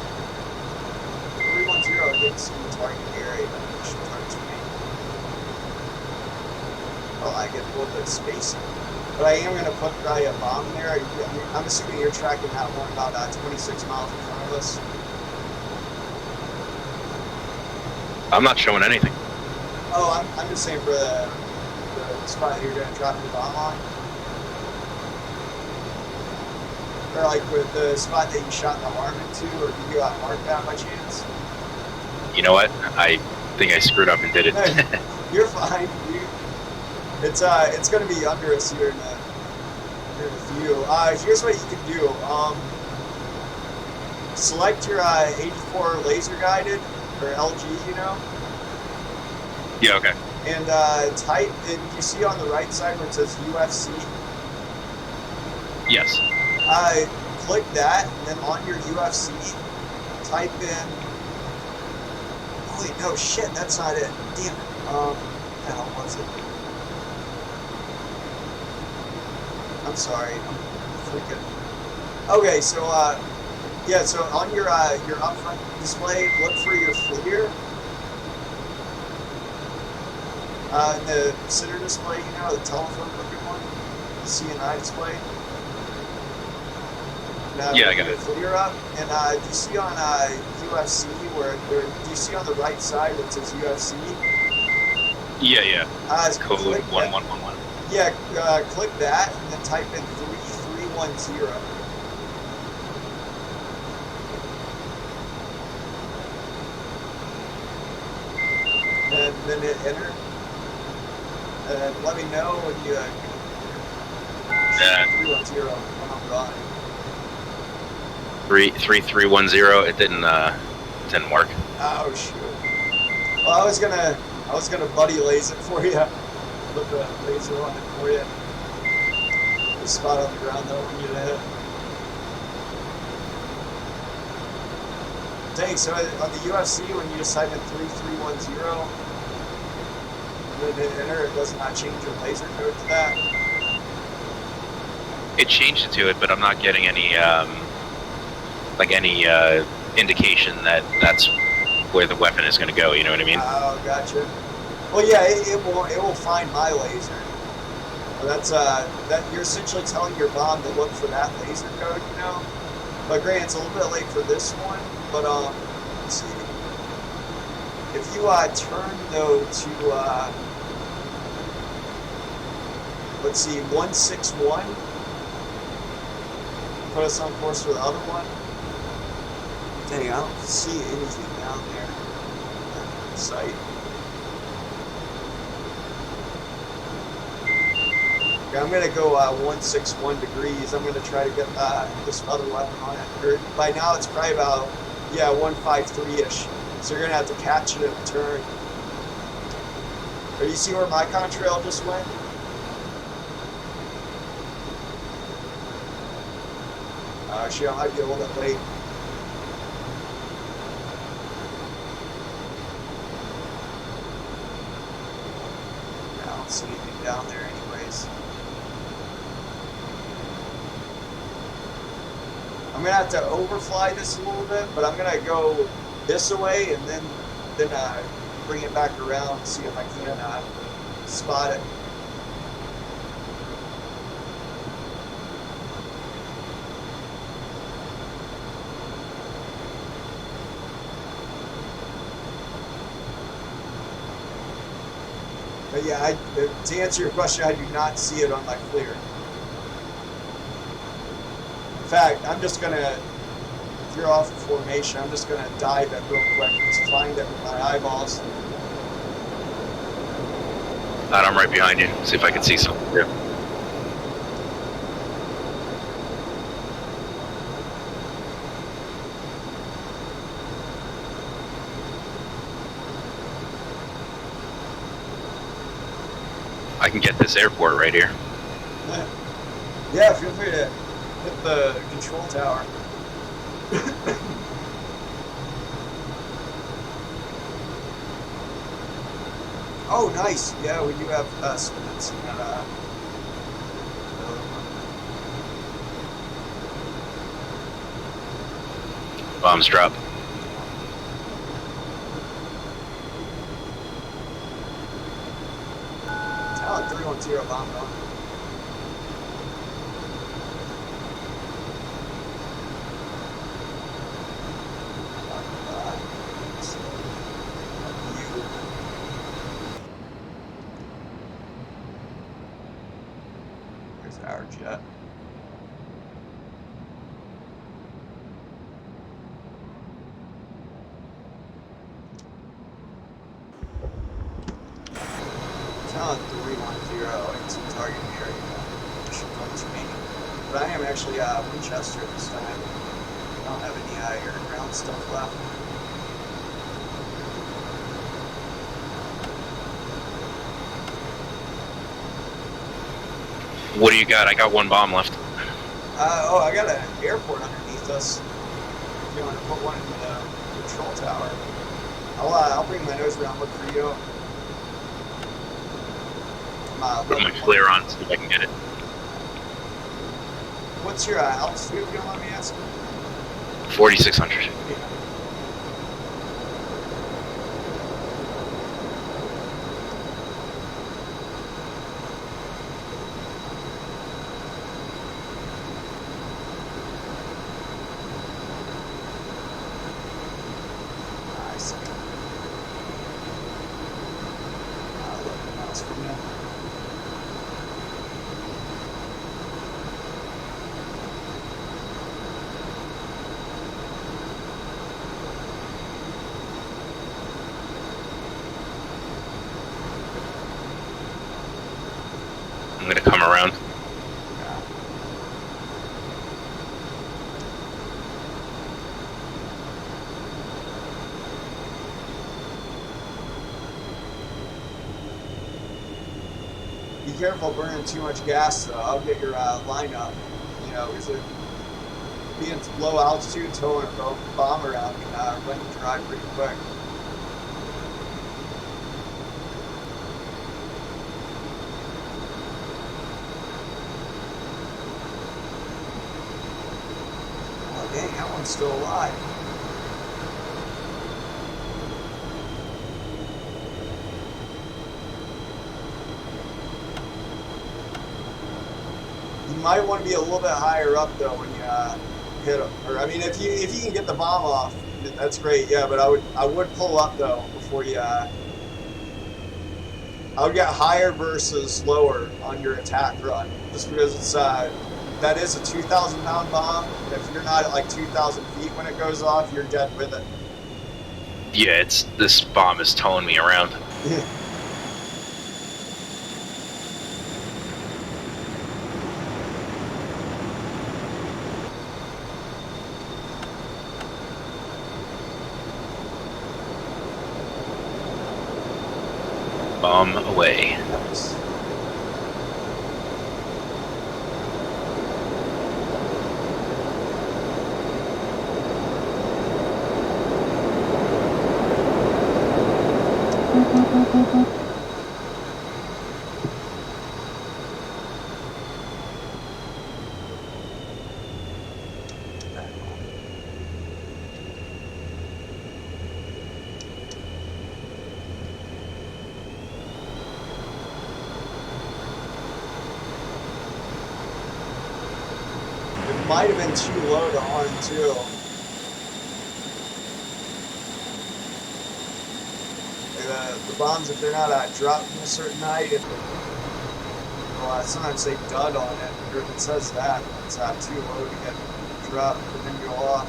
310 against the target area. Mission target me. Oh, I get a little bit of spacing. But I am going to put probably a bomb there. I'm assuming you're tracking that one about 26 miles in front of us. I'm not showing anything. Oh, I'm just saying for the spot you're going to drop your bomb on. Or like with the spot that you shot the alarm into, or did you mark that by chance? You know what? I think I screwed up and did it. You're fine. It's going to be under us here in a few. Here's what you can do. Select your 84 laser guided, or LG, you know? Yeah, okay. And type in, you see on the right side where it says UFC? Yes. Click that, and then on your UFC, type in, oh wait, no, shit, that's not it. Damn it. What the hell was it? I'm sorry. I'm freaking. Okay, so, yeah, so on your upfront display, look for your FLIR. The center display, you know, the telephone looking one, the CNI display. Now, yeah, I got it. FLIR up, and do you see on UFC do you see on the right side where it says UFC? Yeah. Code click 1111. Yeah, click that and then type in 3310. And then hit enter. And let me know when you 310 when I'm gone. 3310. It didn't work. Oh shoot. Well, I was gonna buddy laser it for you. Put the laser on it for you. The spot on the ground though when you hit. Dang, so on the UFC when you just type in 3310 and then hit enter, it does not change your laser code to that? It changed it to it, but I'm not getting any indication that that's where the weapon is going to go. You know what I mean? Oh, gotcha. Well, yeah, it will find my laser. That's that you're essentially telling your bomb to look for that laser code, you know. But granted, it's a little bit late for this one. But let's see. If you turn though to let's see, 161. Put us on course for the other one. Dang, I don't see anything down there. Site. Okay, I'm gonna go 161 degrees. I'm gonna try to get this other weapon on it. Or by now it's probably about 153-ish. So you're gonna have to catch it at a turn. Or you see where my contrail just went? Shit, I might be a little bit late. I don't see anything down there anyways. I'm gonna have to overfly this a little bit, but I'm gonna go this away and then bring it back around and see if I can spot it. But yeah, to answer your question, I do not see it on my FLIR. In fact, I'm just gonna if you're off of formation, I'm just gonna dive it real quick. Just find it with my eyeballs. And I'm right behind you. See if I can see something. Yeah. I can get this airport right here. Yeah, feel free to hit the control tower. Oh, nice. Yeah, we do have students in that. Bombs drop. Talent 310 bomb going. There's our jet. Talent 310, it's a target area. Mission focus remaining. But I am actually Winchester this time. I don't have any air and ground stuff left. What do you got? I got one bomb left. Oh, I got an airport underneath us. If you want to put one in the control tower, I'll bring my nose around, look for you. Put my flare on, see if I can get it. What's your altitude, if you don't mind me asking? 4,600. Yeah. I see. 11 miles from you. I'm gonna come around. Be careful burning too much gas, though. I'll get your line up. You know, because being low altitude, towing a bomb around can run you dry pretty quick. Oh, dang, that one's still alive. You might want to be a little bit higher up though when you hit them. Or I mean, if you can get the bomb off, that's great. Yeah, but I would pull up though before you. I would get higher versus lower on your attack run, just because it's that is a 2,000-pound bomb. And if you're not at like 2,000 feet when it goes off, you're dead with it. Yeah, this bomb is towing me around. Bomb away. Nice. It might have been too low to arm too. The bombs, if they're not dropped from a certain height, well, sometimes they dud on it, or if it says that, it's too low to get dropped and then go off.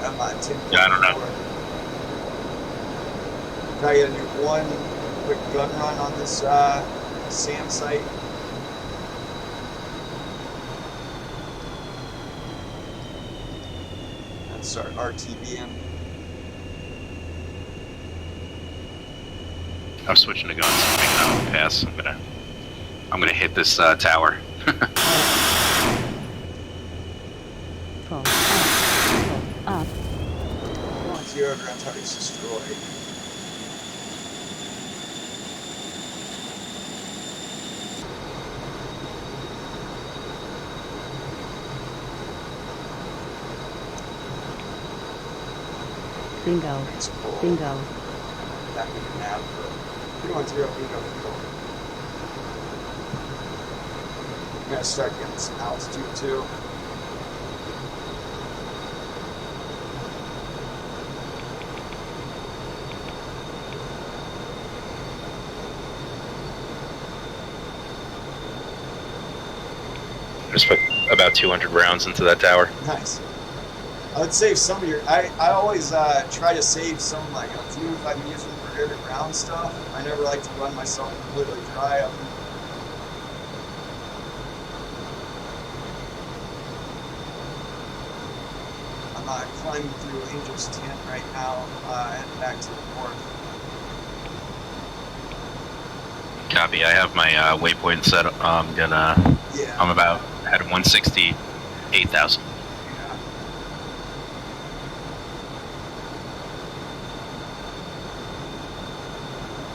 I'm on 10. Yeah, I don't know. Try to do one quick gun run on this SAM site. And start RTBing. I'm switching to guns. I'm making that one pass. I'm gonna hit this tower. Full up. 0 ground targets destroyed. Bingo. It's cool. Bingo. That we can have 310 bingo. I'm gonna start getting some altitude too. Just put about 200 rounds into that tower. Nice. I would save some of your. I always try to save some like a few if I'm using for air to ground stuff. I never like to run myself completely dry. I'm climbing through Angel's Tent right now and back to the north. Copy. I have my waypoint set. I'm about at 168,000. Yeah.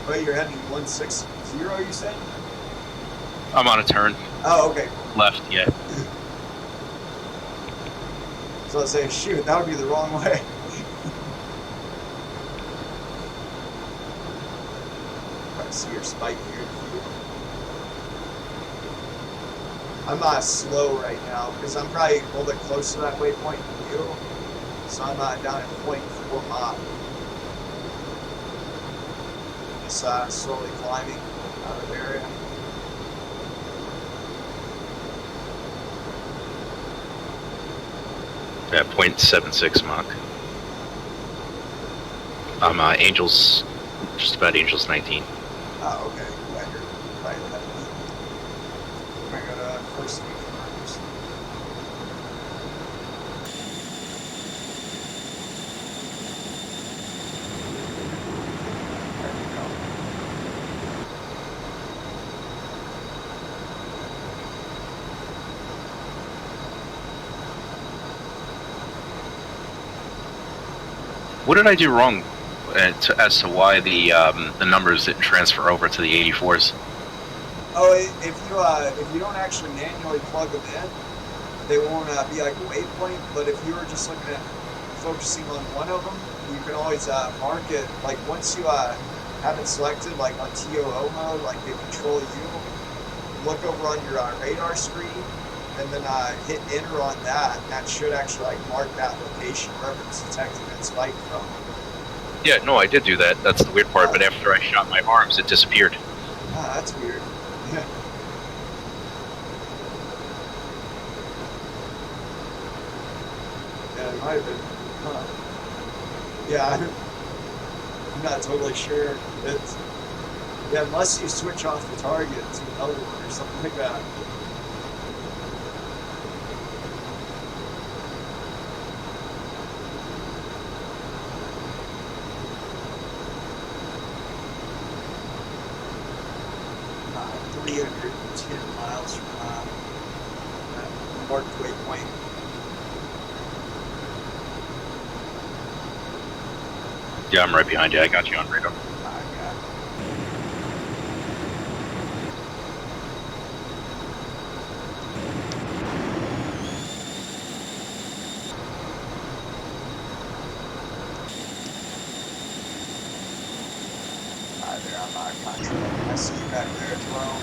But you're heading 160, you said? I'm on a turn. Oh, okay. Left, yeah. So I was saying, shoot, that would be the wrong way. I see your spike here. I'm slow right now because I'm probably a little bit close to that waypoint than you. So I'm down at 0.4 mile. Just slowly climbing out of the area. At 0.76 Mach. I'm Angels, just about Angels 19. Oh, okay. Yeah, you're right ahead of me. I'm going to go to first week first. There we go. What did I do wrong as to why the numbers didn't transfer over to the 84s? Oh, if you don't actually manually plug them in, they won't be like a waypoint. But if you were just looking at focusing on one of them, you can always mark it. Like once you have it selected, like on TOO mode, like they control you, look over on your radar screen, and then hit enter on that. And that should actually like mark that location wherever it's detected and spike from. Yeah, no, I did do that. That's the weird part. But after I shot my arms, it disappeared. Ah, that's weird. Yeah. Yeah, it might have been. Huh. Yeah, I'm not totally sure. Yeah, unless you switch off the target to another one or something like that. Uh, 310 miles from that marked waypoint. Yeah, I'm right behind you. I got you on radar. There, I'm contract. I see you back there as well.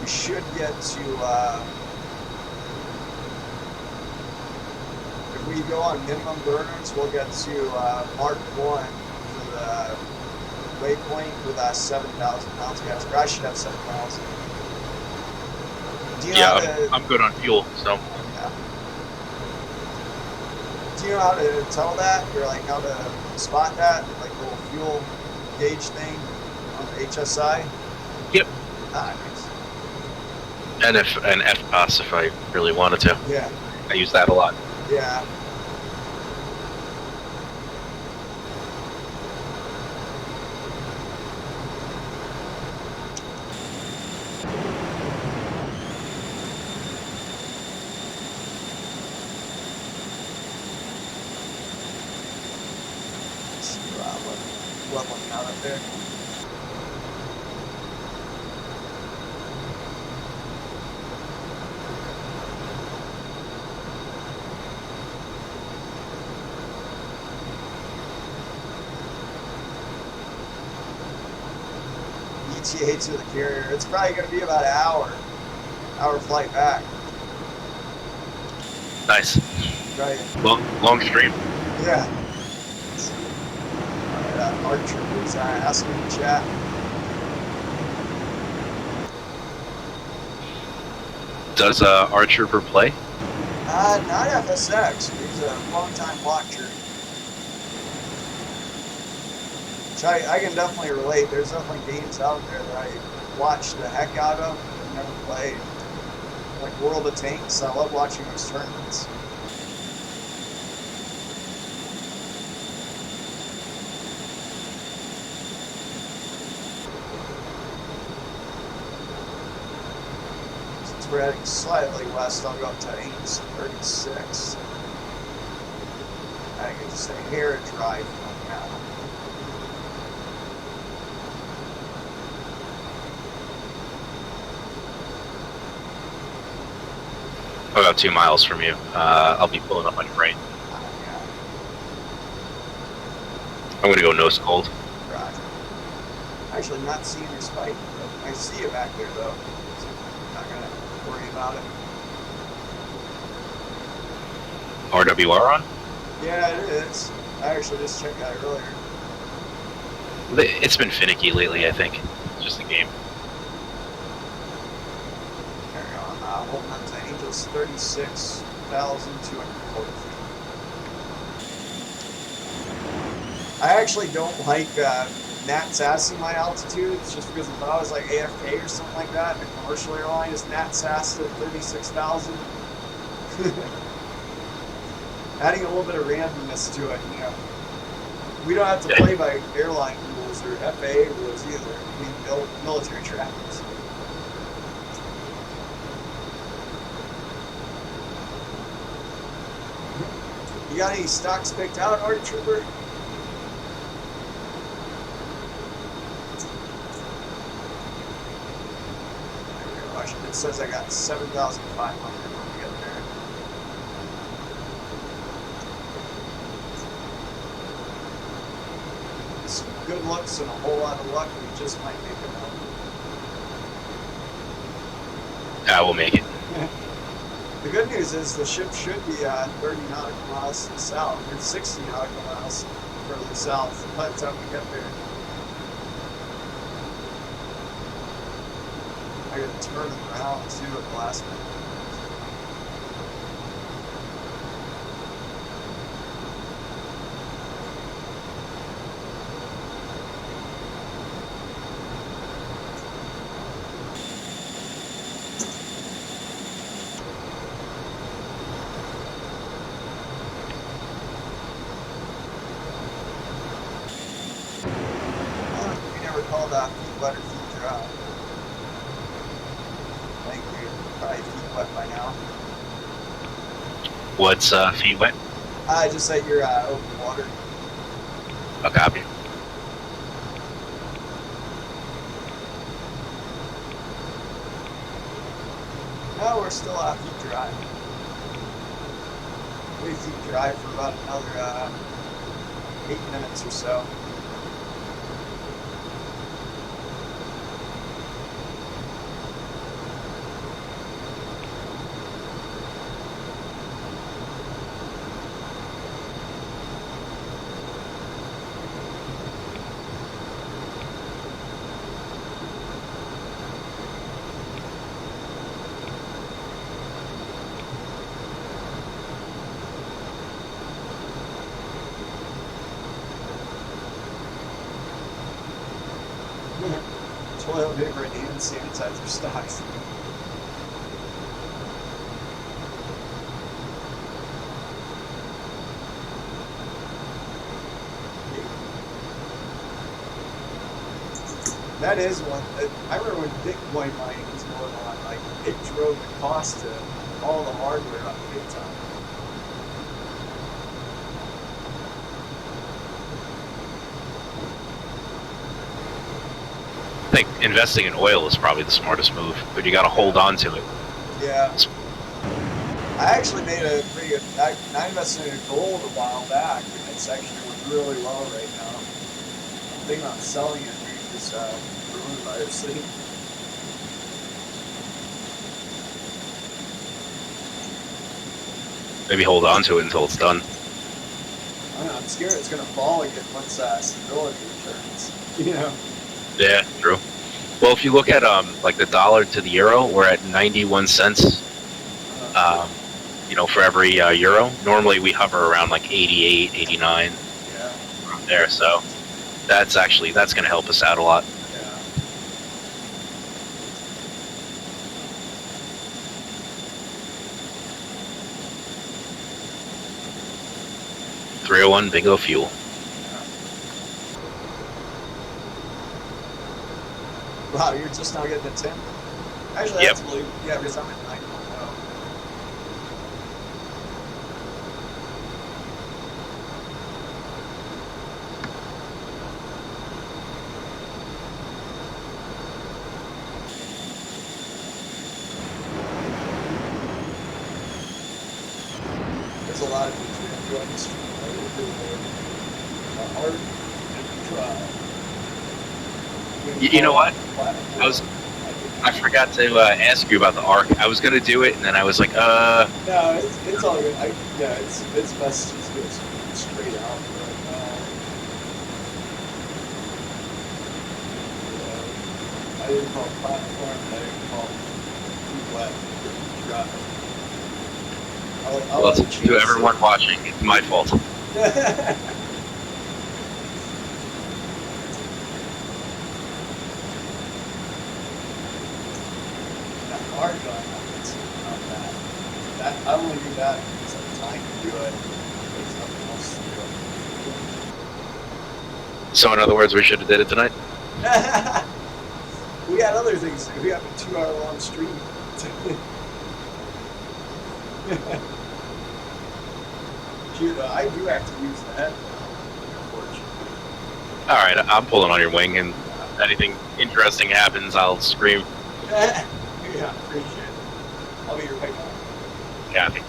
We should get to, if we go on minimum burners, we'll get to Mark 1 for the waypoint with 7,000 pounds gas. Or I should have 7,000. Do you know how to, I'm good on fuel, so. yeah. Do you know how to tell that, or like how to spot that, like the little fuel gauge thing on the HSI? Yep. Ah, nice. And if an FPOS if I really wanted to. Yeah. I use that a lot. Yeah. Let's see what leveling out up there. ETA to the carrier. It's probably going to be about an hour flight back. Nice. Right. Long stream. Yeah. Alright, Archer was asking in the chat. Does Archer per play? Not FSX. He's a long-time watcher. Which I can definitely relate. There's definitely games out there that I watch the heck out of but never played. Like World of Tanks. I love watching those tournaments. Since we're heading slightly west, I'll go up to Ames 36. I can just a hair drive from now. About 2 miles from you. I'll be pulling up on your right. Yeah, I'm gonna go nose cold. Roger. Actually, not seeing your spike. I see it back there though. So I'm not gonna worry about it. RWR on? Yeah, it is. I actually just checked that earlier. It's been finicky lately, I think. It's just a game. There we go. I'm holding on to Angels 36,240 feet. I actually don't like gnats assing my altitudes just because if I was like AFK or something like that, and a commercial airline is gnats assed at 36,000. Adding a little bit of randomness to it, you know. We don't have to play by airline rules or FAA rules either. I mean, military traffic. You got any stocks picked out, Art Trooper? It says I got 7,500 when we get there. Some good looks and a whole lot of luck. We just might make it out. I will make it. The good news is the ship should be 30 nautical miles to the south, or 60 nautical miles further south by the time we get there. I gotta turn them around too at the last minute. We never called that feet wet or feet dry. I think we're probably feet wet by now. What's feet wet? Just that you're open water. A copy. No, we're still feet dry. We feet dry for about another 8 minutes or so. toilet paper and hand sanitizer stocks. That is one. I remember when Bitcoin mining was going on, like it drove the cost to all the hardware up big time. I think investing in oil is probably the smartest move, but you got to hold on to it. Yeah. I actually made a pretty good. I invested in gold a while back, and it's actually really low right now. I'm thinking about selling it during this coronavirus thing. Maybe hold on to it until it's done. I don't know. I'm scared it's going to fall again once stability returns. You know. Yeah, true. Well, if you look at like the dollar to the euro, we're at 91 cents. You know, for every euro. Normally we hover around like 88, 89 Yeah. there. So that's going to help us out a lot. Yeah. 301 bingo fuel. Wow, you're just now getting a 10? Actually, Yep. that's believable. Yeah, because I'm at 9.0. There's a lot of things we have to do on the street. Art and You know what? I forgot to ask you about the ARC. I was gonna do it, and then I was like, No, it's all good. It's best to just go straight out. But, I didn't call it platform. I didn't call it wet. Drop. I'll well, let you to everyone watching, it's my fault. Hard going it's not that. I only do that because I have time to do it. There's nothing else to So in other words, we should have did it tonight. do. We had other things to do. We have a 2-hour-long stream. Shoot, I do have to use the headphone, unfortunately. All right, I'm pulling on your wing, and if anything interesting happens, I'll scream. Yeah, appreciate it. I'll be right back. Kathy.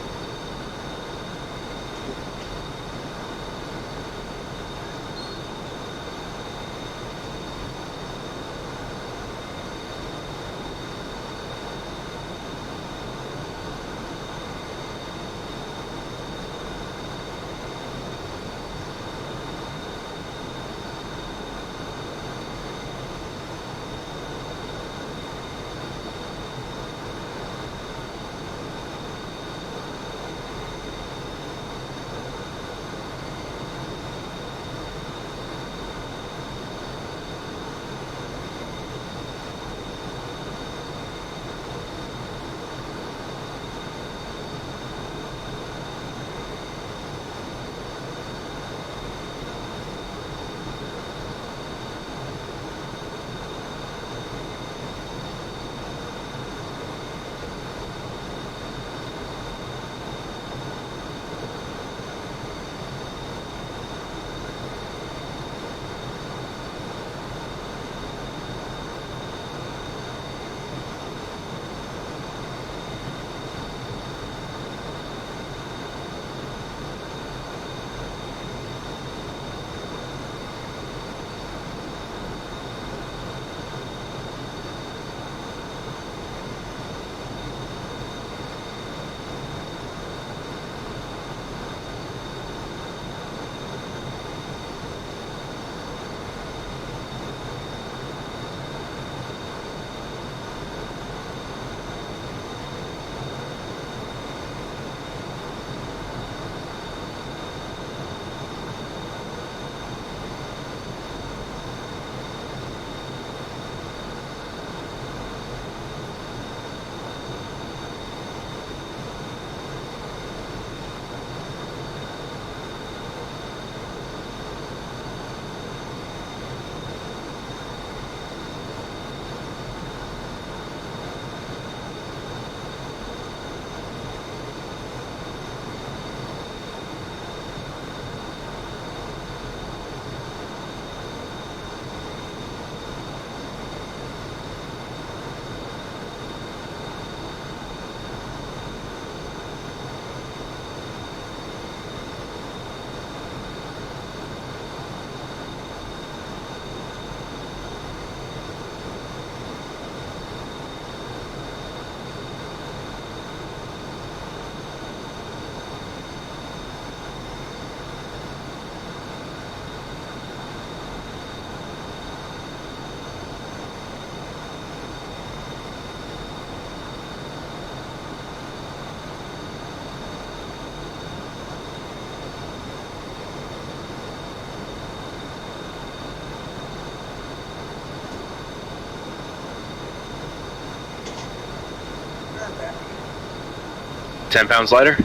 10-pound slider?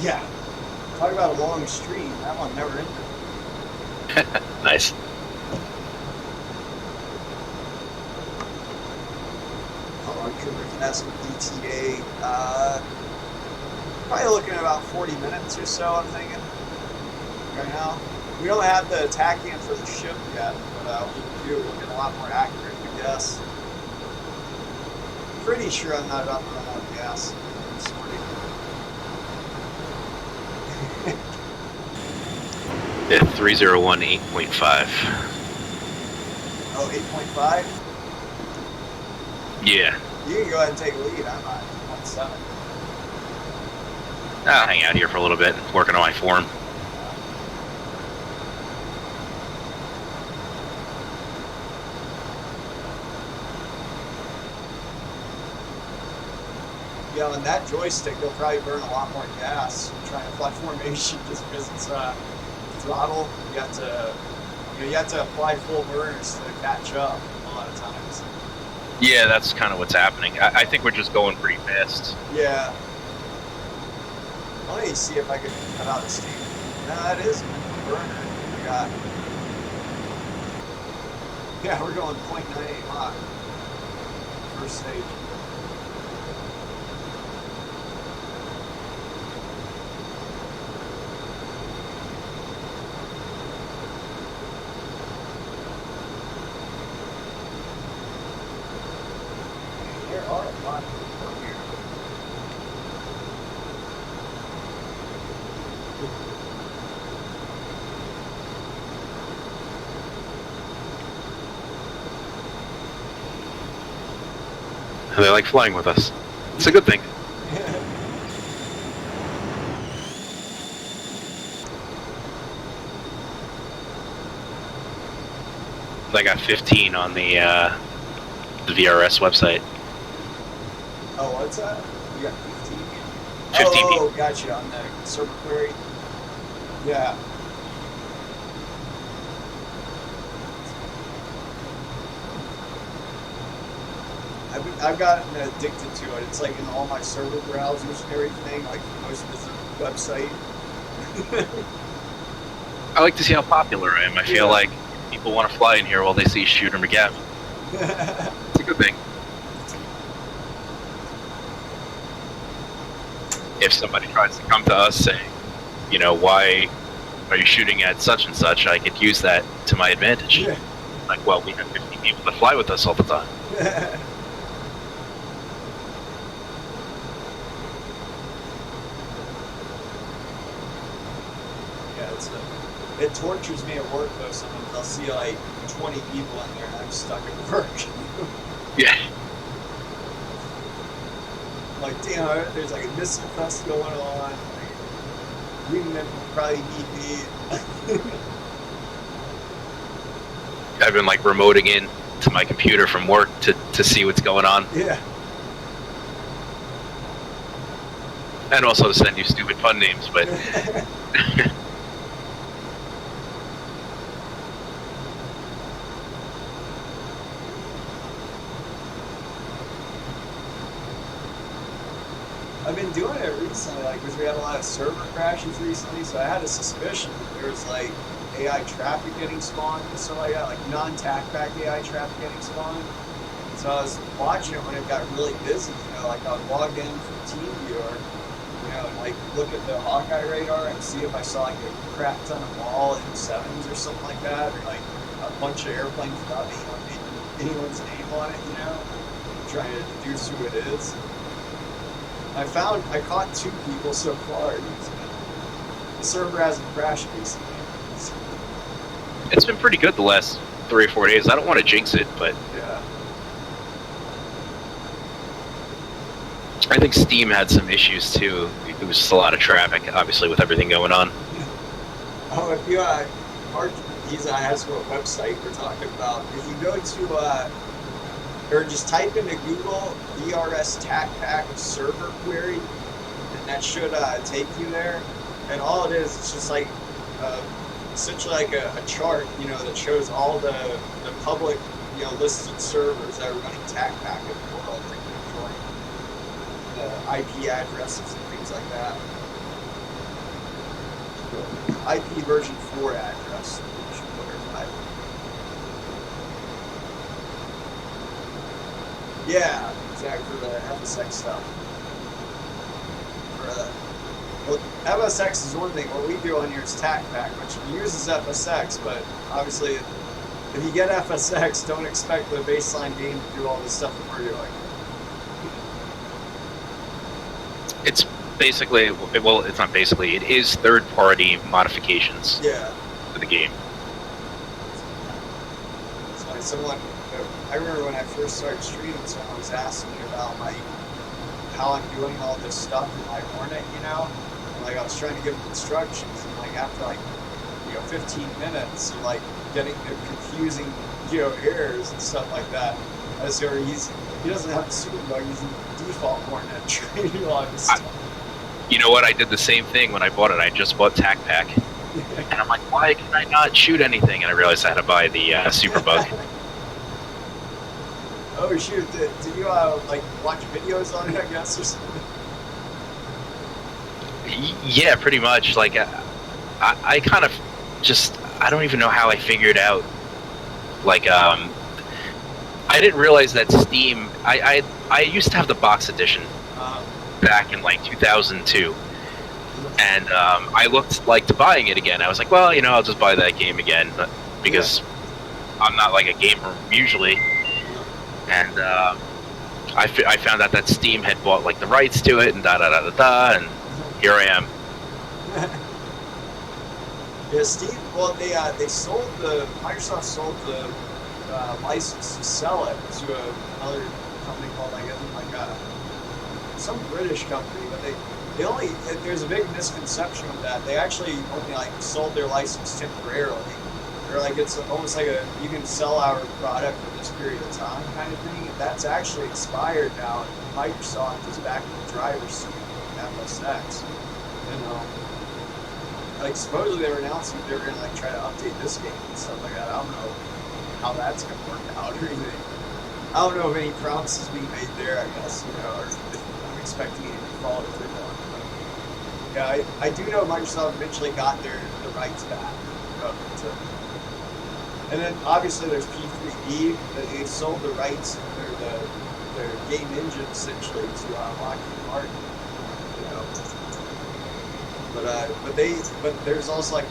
Yeah. Talk about a long stream. That one never ended. Nice. Oh, that's DTA. Probably looking at about 40 minutes or so, I'm thinking. Right now. We don't have the TACAN for the ship yet, but we'll get a lot more accurate, I guess. Pretty sure I'm not about to run out of gas this morning. Yeah, 301 8.5. Oh, 8.5? Yeah. You can go ahead and take a lead. I'm at 1.7. I'll hang out here for a little bit, working on my form. Yeah, on that joystick, they'll probably burn a lot more gas trying to fly formation just because it's throttle. You have to apply full burners to catch up a lot of times. Yeah, that's kind of what's happening. I think we're just going pretty fast. Yeah. Let me see if I can cut out the steam. No, that is a burner. We got. Yeah, we're going 0.98 Mach. First stage. There are a lot of people here. They like flying with us. It's a good thing. I got 15 on the VRS website. Oh, what's that? You got 15? 15 Oh, gotcha, on the server query. Yeah. I've gotten addicted to it. It's like in all my server browsers and everything, like the most visited website. I like to see how popular I am. I feel like people want to fly in here while they see Shooter McGavin. It's a good thing. If somebody tries to come to us saying, you know, why are you shooting at such and such, I could use that to my advantage. Yeah. Like, well, we have 50 people that fly with us all the time. It tortures me at work though. Sometimes I'll see like 20 people in there and I'm stuck at work. Yeah. Like, damn, there's like a missile fest going on. Like, Greenman will probably need me. I've been like remoting in to my computer from work to see what's going on. Yeah. And also to send you stupid fun names, but I've been doing it recently, like, because we had a lot of server crashes recently, so I had a suspicion that there was, like, AI traffic getting spawned and stuff like that, like, non-TACPAC AI traffic getting spawned. So I was watching it when it got really busy, you know, like, I would log in from TeamViewer, you know, and, like, look at the Hawkeye radar and see if I saw, like, a crap ton of ball in sevens or something like that, or, like, a bunch of airplanes without anyone's name on it, you know, trying to deduce who it is. I caught 2 people so far using it. The server hasn't crashed recently. it's been pretty good the last 3 or 4 days. I don't want to jinx it, but Yeah. I think Steam had some issues too. There was just a lot of traffic, obviously, with everything going on. Oh, if you Mark Giza has what website we're talking about. If you go to or just type into Google VRS TACPAC server query, and that should take you there. And all it is, it's just like essentially like a chart, you know, that shows all the public, you know, listed servers that are running TACPAC in the world that can join the IP addresses and things like that. IP version 4 address. You should clarify. Yeah, exactly, for the FSX stuff. Well, FSX is one thing. What we do on here is TACPAC, which uses FSX, but obviously, if you get FSX, don't expect the baseline game to do all this stuff that we're doing. It's basically, well, it's not basically, it is third-party modifications Yeah. to the game. It's like someone, I remember when I first started streaming, someone was asking me about like how I'm doing all this stuff in my Hornet, you know? And, like I was trying to give him instructions, and like after like 15 minutes of like getting the confusing errors and stuff like that. I was there, he doesn't have the super bug, he's in default Hornet training all this stuff. You know what? I did the same thing when I bought it. I just bought TACPAC, and I'm like, why can I not shoot anything? And I realized I had to buy the Superbug. Oh shoot! Did you like watch videos on it? I guess or something. Yeah, pretty much. Like, I kind of just, I don't even know how I figured out. Like, I didn't realize that Steam. I used to have the box edition back in like 2002, and I looked like to buying it again. I was like, well, I'll just buy that game again because I'm not like a gamer usually. And I found out that Steam had bought like the rights to it and and here I am. Yeah, Steam. Well, they sold Microsoft sold the license to sell it to another company called some British company, but they only, there's a big misconception of that. They actually only like sold their license temporarily. They're like, it's almost like you can sell our product for this period of time kind of thing. And that's actually expired now. Microsoft is back in the driver's seat with FSX. And like supposedly they were announcing they were gonna like try to update this game and stuff like that. I don't know how that's gonna work out or anything. I don't know if any promises being made there, I guess, or I'm expecting it to fall if they're going. But yeah, I do know Microsoft eventually got the rights back. And then obviously there's P3D that they sold the rights or their game engine essentially to Lockheed Martin. But there's also like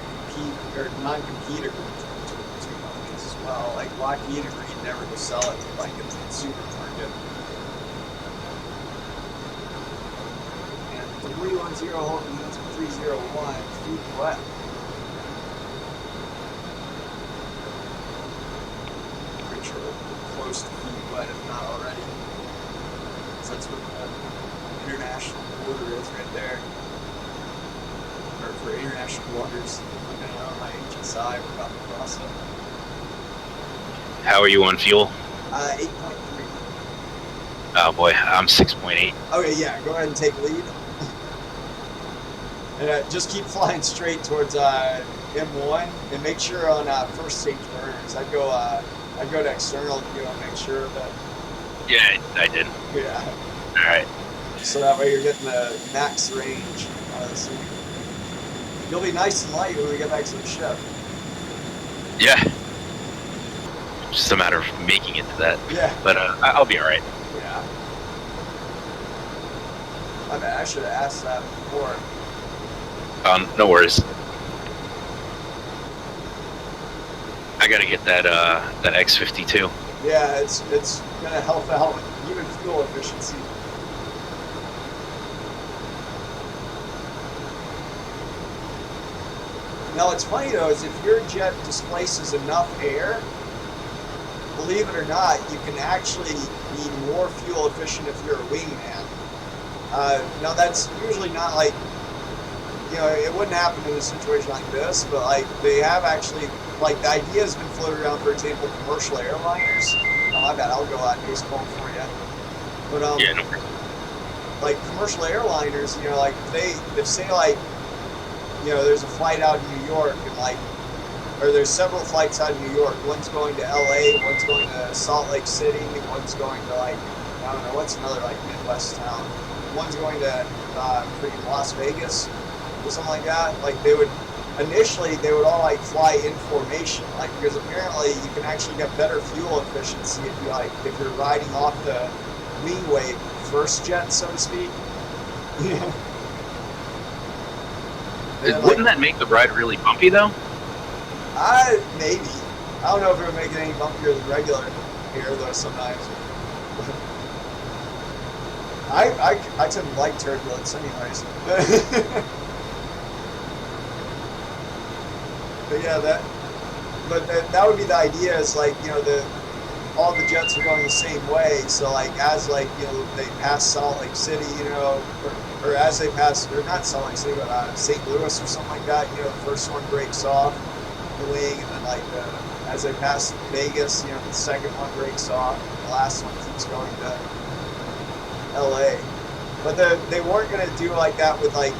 non-compete agreement between the two companies as well. Like Lockheed agreed never to sell it to like a supermarket. And 310 Holton units 301 feet wet. Pretty sure we're close to feet wet if not already. So that's what the international border is right there. Or for international waters, looking on my HSI, we're about to cross it. How are you on fuel? 8.3. Oh boy, I'm 6.8. Okay, yeah, go ahead and take lead. And just keep flying straight towards M1, and make sure on first stage burners. I'd go to external to make sure that. Yeah, I did. Yeah. All right. So that way you're getting the max range. So you'll be nice and light when we get back to the ship. Yeah. Just a matter of making it to that. Yeah. But I'll be all right. Yeah. I mean, I should have asked that before. No worries. I gotta get that X52. Yeah, it's gonna help out with even fuel efficiency. Now, what's funny though is if your jet displaces enough air, believe it or not, you can actually be more fuel efficient if you're a wingman. Now, that's usually not like, it wouldn't happen in a situation like this, but like they have actually, like the idea has been floated around, for example, commercial airliners. Oh, my bad, I'll go out and do some for you. But Yeah, no. like commercial airliners, like if say like, there's a flight out in New York and or there's several flights out in New York. One's going to LA, one's going to Salt Lake City, one's going to I don't know, what's another Midwest town? ones going to freaking Las Vegas or something like that. Like they would initially they would all like fly in formation, like because apparently you can actually get better fuel efficiency if you like if you're riding off the wingway first jet, so to speak. Yeah. Wouldn't that make the ride really bumpy though? Maybe. I don't know if it would make it any bumpier than regular here though. Sometimes. I tend to like turbulence anyways. But yeah, that would be the idea. Is like all the jets are going the same way. So like as like they pass Salt Lake City, or as they pass, or not Salt Lake City, but St. Louis or something like that. The first one breaks off the wing, and then like as they pass Vegas, the second one breaks off, and the last one keeps going to LA. But they weren't gonna do like that with like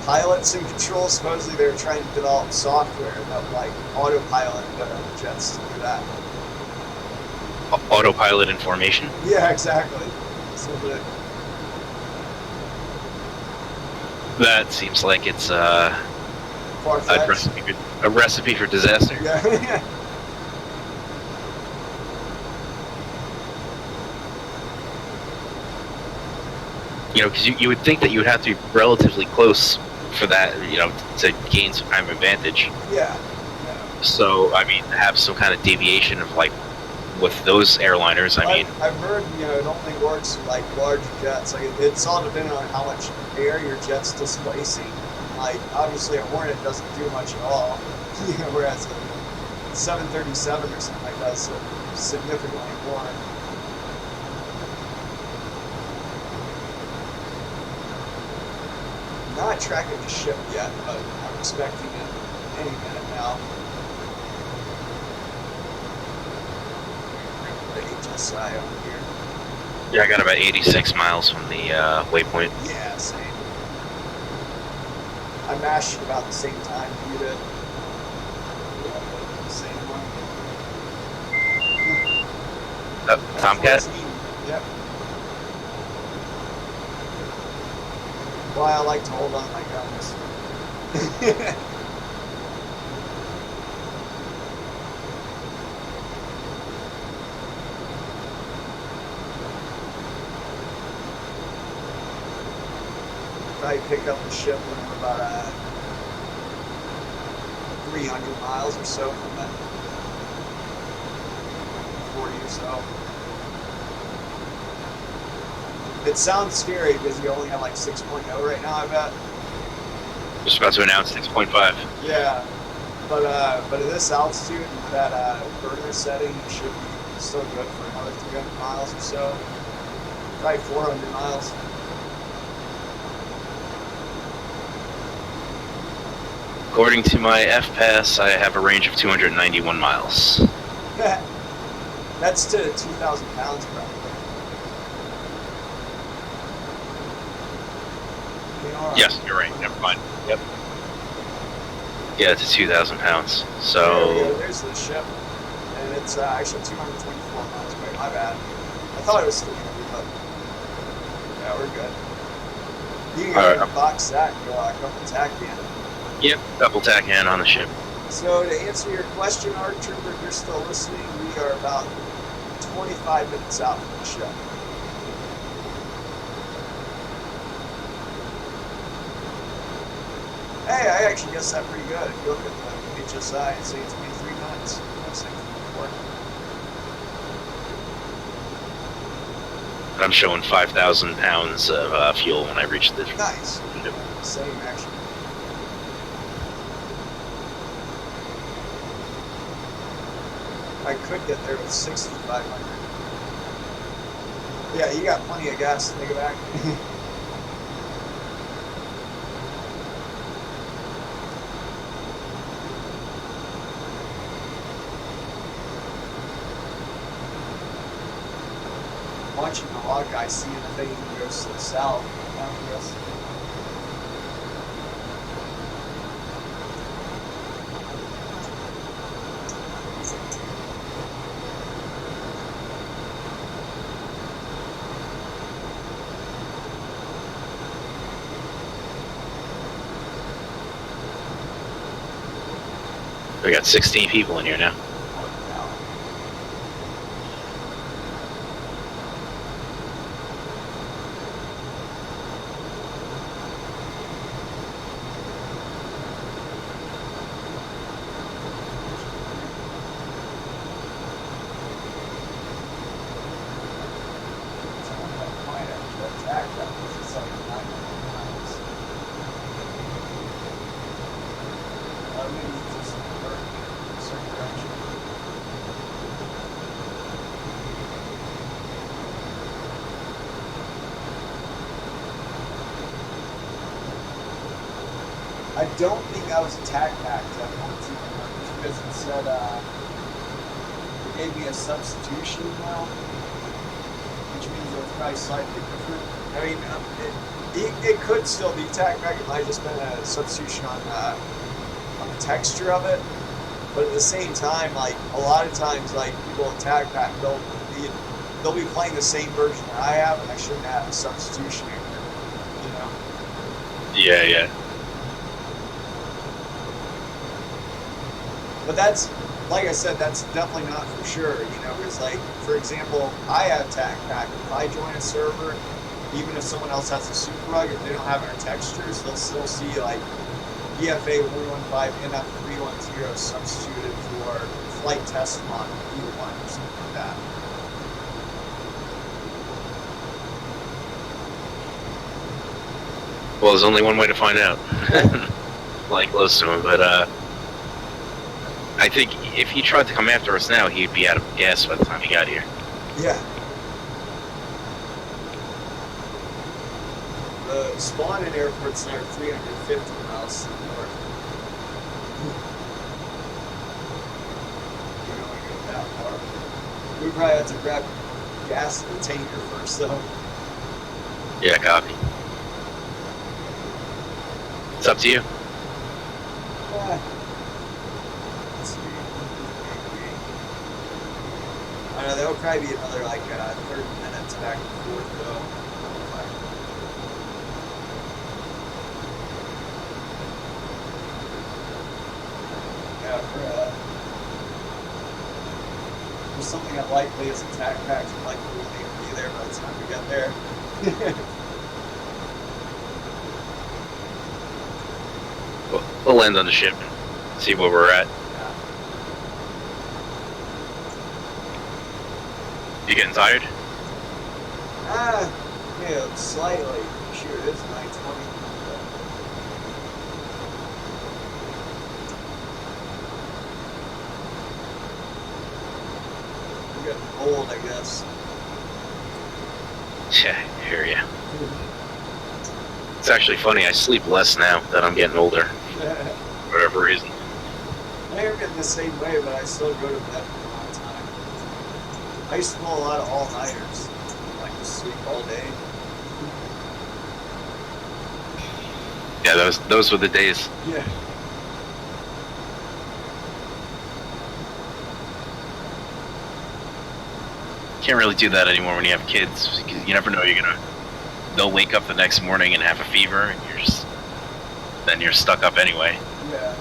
pilots and controls. Supposedly they were trying to develop software that would like autopilot the jets to do that. Autopilot in formation? Yeah, exactly. So that seems like it's a recipe for disaster. Yeah. Because you would think that you would have to be relatively close for that, to gain some kind of advantage. Yeah. So, I mean, to have some kind of deviation of, like, with those airliners, I've heard, it only works with, like, larger jets. Like, it's all dependent on how much air your jet's displacing. Like, obviously, a Hornet doesn't do much at all. Whereas a 737 or something like that is significantly more. Not tracking the ship yet, but I'm expecting it any minute now. The HSI over here. Yeah, I got about 86 miles from the waypoint. Yeah, same. I mashed it about the same time you did. Same one. Tomcat? Yep. Why I like to hold on to my guns. I pick up the ship when we're about 300 miles or so from it. 40 or so. It sounds scary because you only have like 6.0 right now, I bet. Just about to announce 6.5. Yeah, but at this altitude and that burner setting, it should be still good for another 300 miles or so. Probably 400 miles. According to my F-Pass, I have a range of 291 miles. That's to 2,000 pounds, probably. Yes, you're right. Never mind. Yep. Yeah, it's 2,000 pounds. So. There's the ship, and it's actually 224 miles away. My bad. I thought it was 300, but yeah, we're good. You can go ahead and box that and go couple tack in. Yep, double tack in on the ship. So to answer your question, Art Trooper, if you're still listening, we are about 25 minutes out from the ship. Hey, I actually guessed that pretty good. If you look at the HSI and say it's 23 minutes. That's like I'm showing 5,000 pounds of fuel when I reach the nice. Same, actually. I could get there with 6,500. Yeah, you got plenty of gas to take it back. Watching the log guy seeing if anything goes to the south after us. We got 16 people in here now. I don't think I was attack packed at 14 because it said it gave me a substitution email, which means it was probably slightly different. I mean, it could still be attack packed. It might have just been a substitution on the texture of it. But at the same time, like a lot of times, like people attack pack, they'll be playing the same version that I have, and I shouldn't have a substitution in there. You know? Yeah, yeah. But that's, like I said, that's definitely not for sure, you know, because, like, for example, I have TAC Pack. If I join a server, even if someone else has a Super Rug, if they don't have our textures, they'll still see, like, EFA 115 NF 310 substituted for flight test model E1 or something like that. Well, there's only one way to find out. Like close to him, but I think if he tried to come after us now, he'd be out of gas by the time he got here. Yeah. The spawn in airport's now 350 miles to the north. We don't want to go that far. We probably have to grab gas in the tanker first, though. Yeah, copy. It's up to you. Yeah. I know that'll probably be another like 30 minutes back and forth though. Yeah, for something that likely is attack packs, like we won't even be there by the time we get there. We'll land on the ship, see where we're at. You getting tired? Yeah, slightly. Sure, it is 9:20. We're getting old, I guess. Yeah, I hear ya. It's actually funny, I sleep less now that I'm getting older. For whatever reason. I am getting the same way, but I still go to bed for a long time. I used to pull a lot of all-nighters. Like to sleep all day. Yeah, those were the days. Yeah. Can't really do that anymore when you have kids, because you never know they'll wake up the next morning and have a fever, and then you're stuck up anyway. Yeah.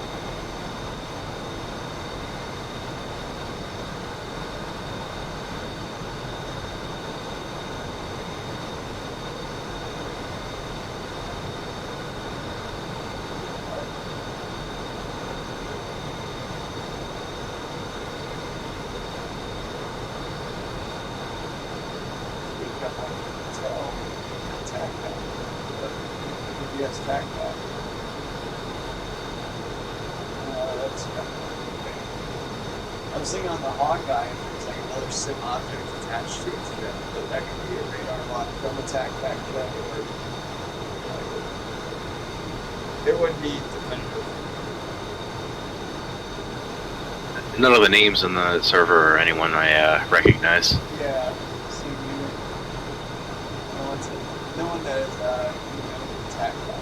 Yes, tack pack. That's I was thinking on the Hawkeye, if there's like another sim object attached to it, but that could be a radar lock from a tack pack jet, or it wouldn't be definitive. None of the names in the server or anyone I recognize. Yeah, same here. No one that is tack pack.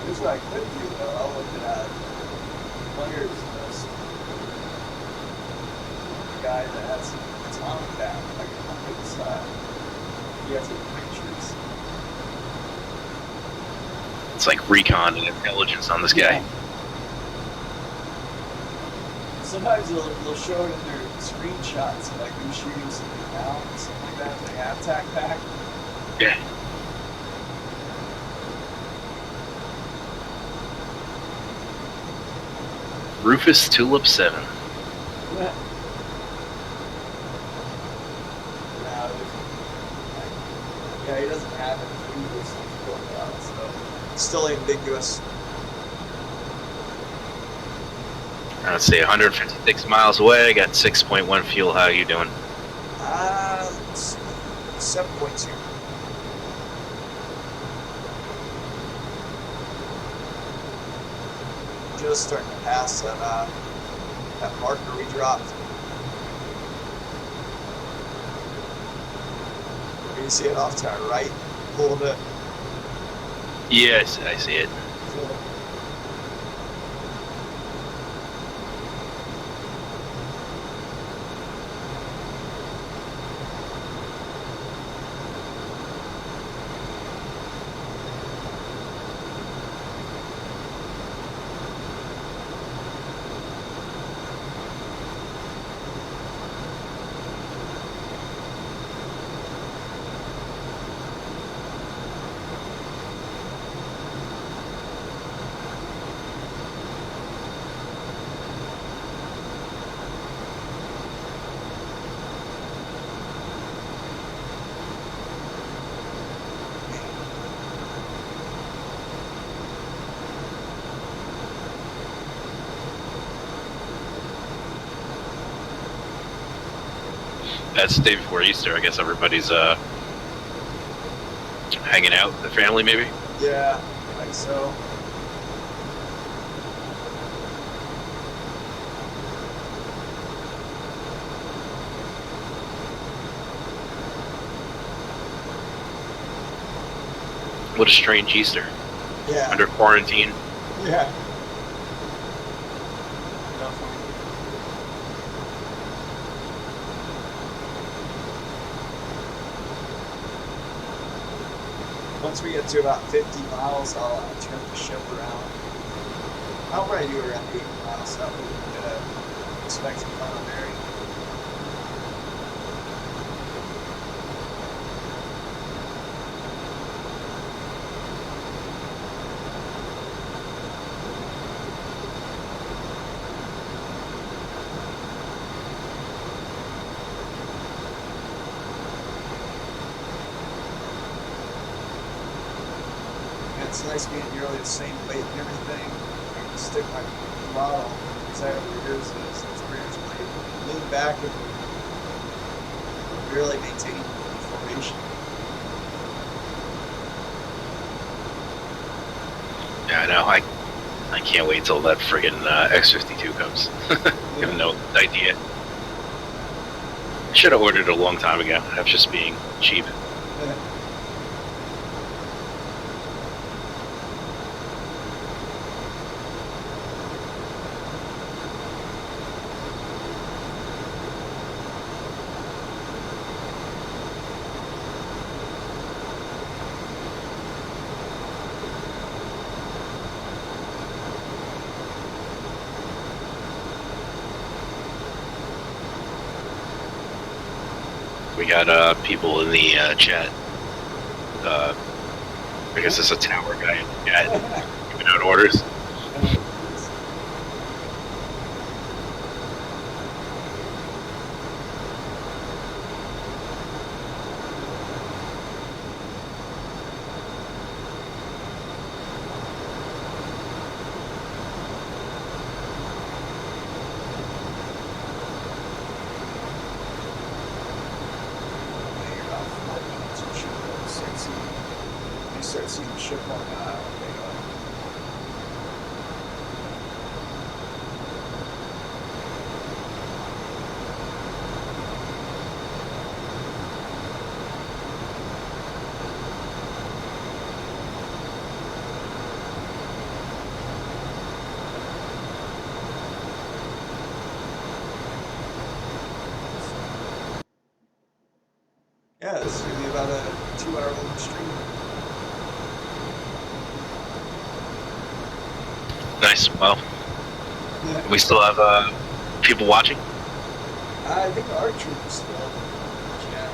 Here's what I could do though. I'll look at players list. The guy that has atomic cap, I can look at his he has any pictures. It's like recon and intelligence on this guy. Sometimes they'll show it in their screenshots of like them shooting something down and something like that. They have tac pack. Yeah. Rufus Tulip 7. Yeah. Yeah, he doesn't have it. So it's still ambiguous. Let's see, 156 miles away. I got 6.1 fuel. How are you doing? Let's see, 7.2. Just starting to pass that marker we dropped. You see it off to our right a little bit. Yes, I see it. That's the day before Easter. I guess everybody's hanging out with the family, maybe. Yeah, I think so. What a strange Easter. Yeah. Under quarantine. Yeah. Definitely. Once we get to about 50 miles, I'll turn the ship around. I'll probably do around 80 miles, so we can get a expected final bearing. It's nice being nearly the same weight and everything. I can stick my throttle exactly where yours is. It's pretty much like lean back and really maintain the formation. Yeah, I know. I can't wait till that friggin' X-52 comes. I have no idea. I should have ordered it a long time ago. I was just being cheap. We got people in the chat. I guess it's a tower guy in the chat giving out orders. Start seeing the ship on the island. Yeah, this is going to be about a 2-hour long stream. Nice. Well, we still have people watching. I think our troop is still. Yeah.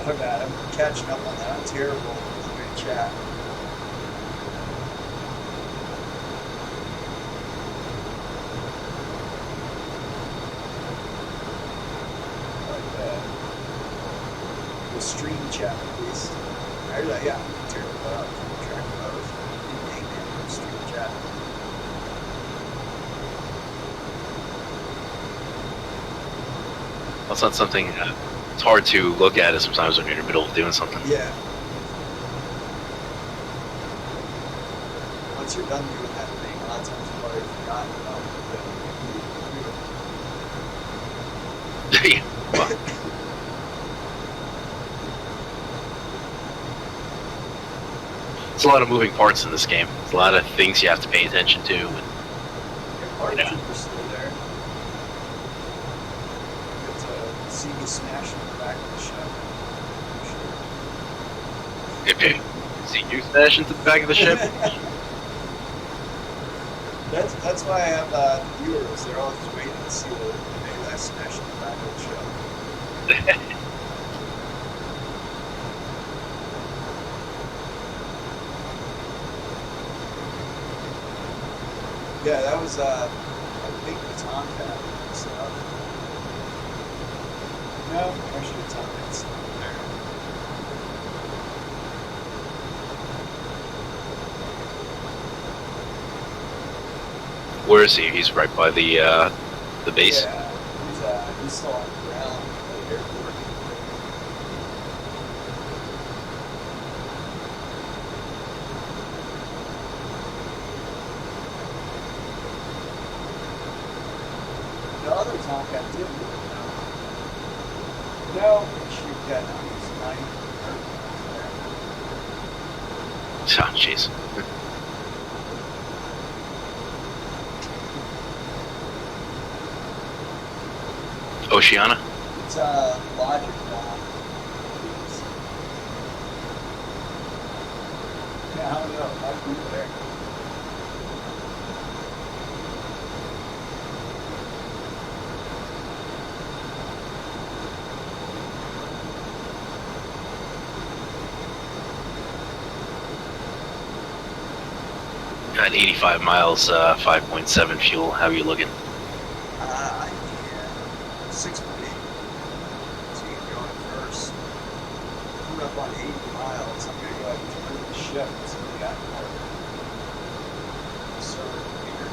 Oh, God, I'm catching up on that. I'm terrible. Great chat. The stream chat, at least. Yeah, I'm terrible about track of those. Stream chat. That's not something it's hard to look at it sometimes when you're in the middle of doing something. Yeah. Once you're done doing that thing, a lot of times you've already forgotten about it. Yeah. Well, there's a lot of moving parts in this game. There's a lot of things you have to pay attention to. And, Our troopers still there. Get to see me smash in the back of the ship. okay. See you smash into the back of the ship. That's why I have viewers. They're all just waiting to see the day that I smash in the back of the ship. Yeah, that was a big baton pad and stuff. No, actually, baton pad's not there. Where is he? He's right by the base. Yeah, he's still on the ground at the airport. The other Tomcat did move now. No, shoot, yeah, no, he's 9 there. Oh, jeez. Oceana? It's Logic now. Yeah, I don't know. I'll be there. Got 85 miles, 5.7 fuel. How are you looking? Yeah. 6.8. So you can go in first. Coming up on 80 miles. I'm going to go ahead and turn the ship so we got more server here.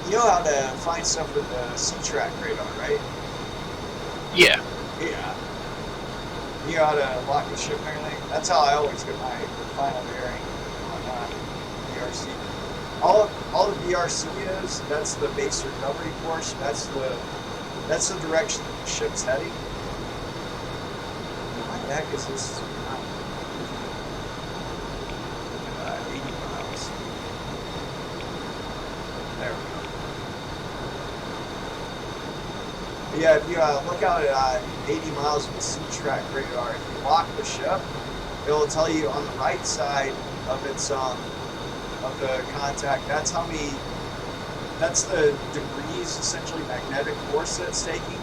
You know how to find stuff with the C-track radar, right? Yeah. Yeah. You know how to lock the ship and everything? That's how I always get my final bearing on BRC. All the BRC is, that's the base recovery course. That's the direction that the ship's heading. Why the heck is this not 80 miles? There we go. Yeah, if you look out at 80 miles with the C-track radar, if you lock the ship, it'll tell you on the right side of its of the contact. That's the degrees, essentially magnetic force that it's taking.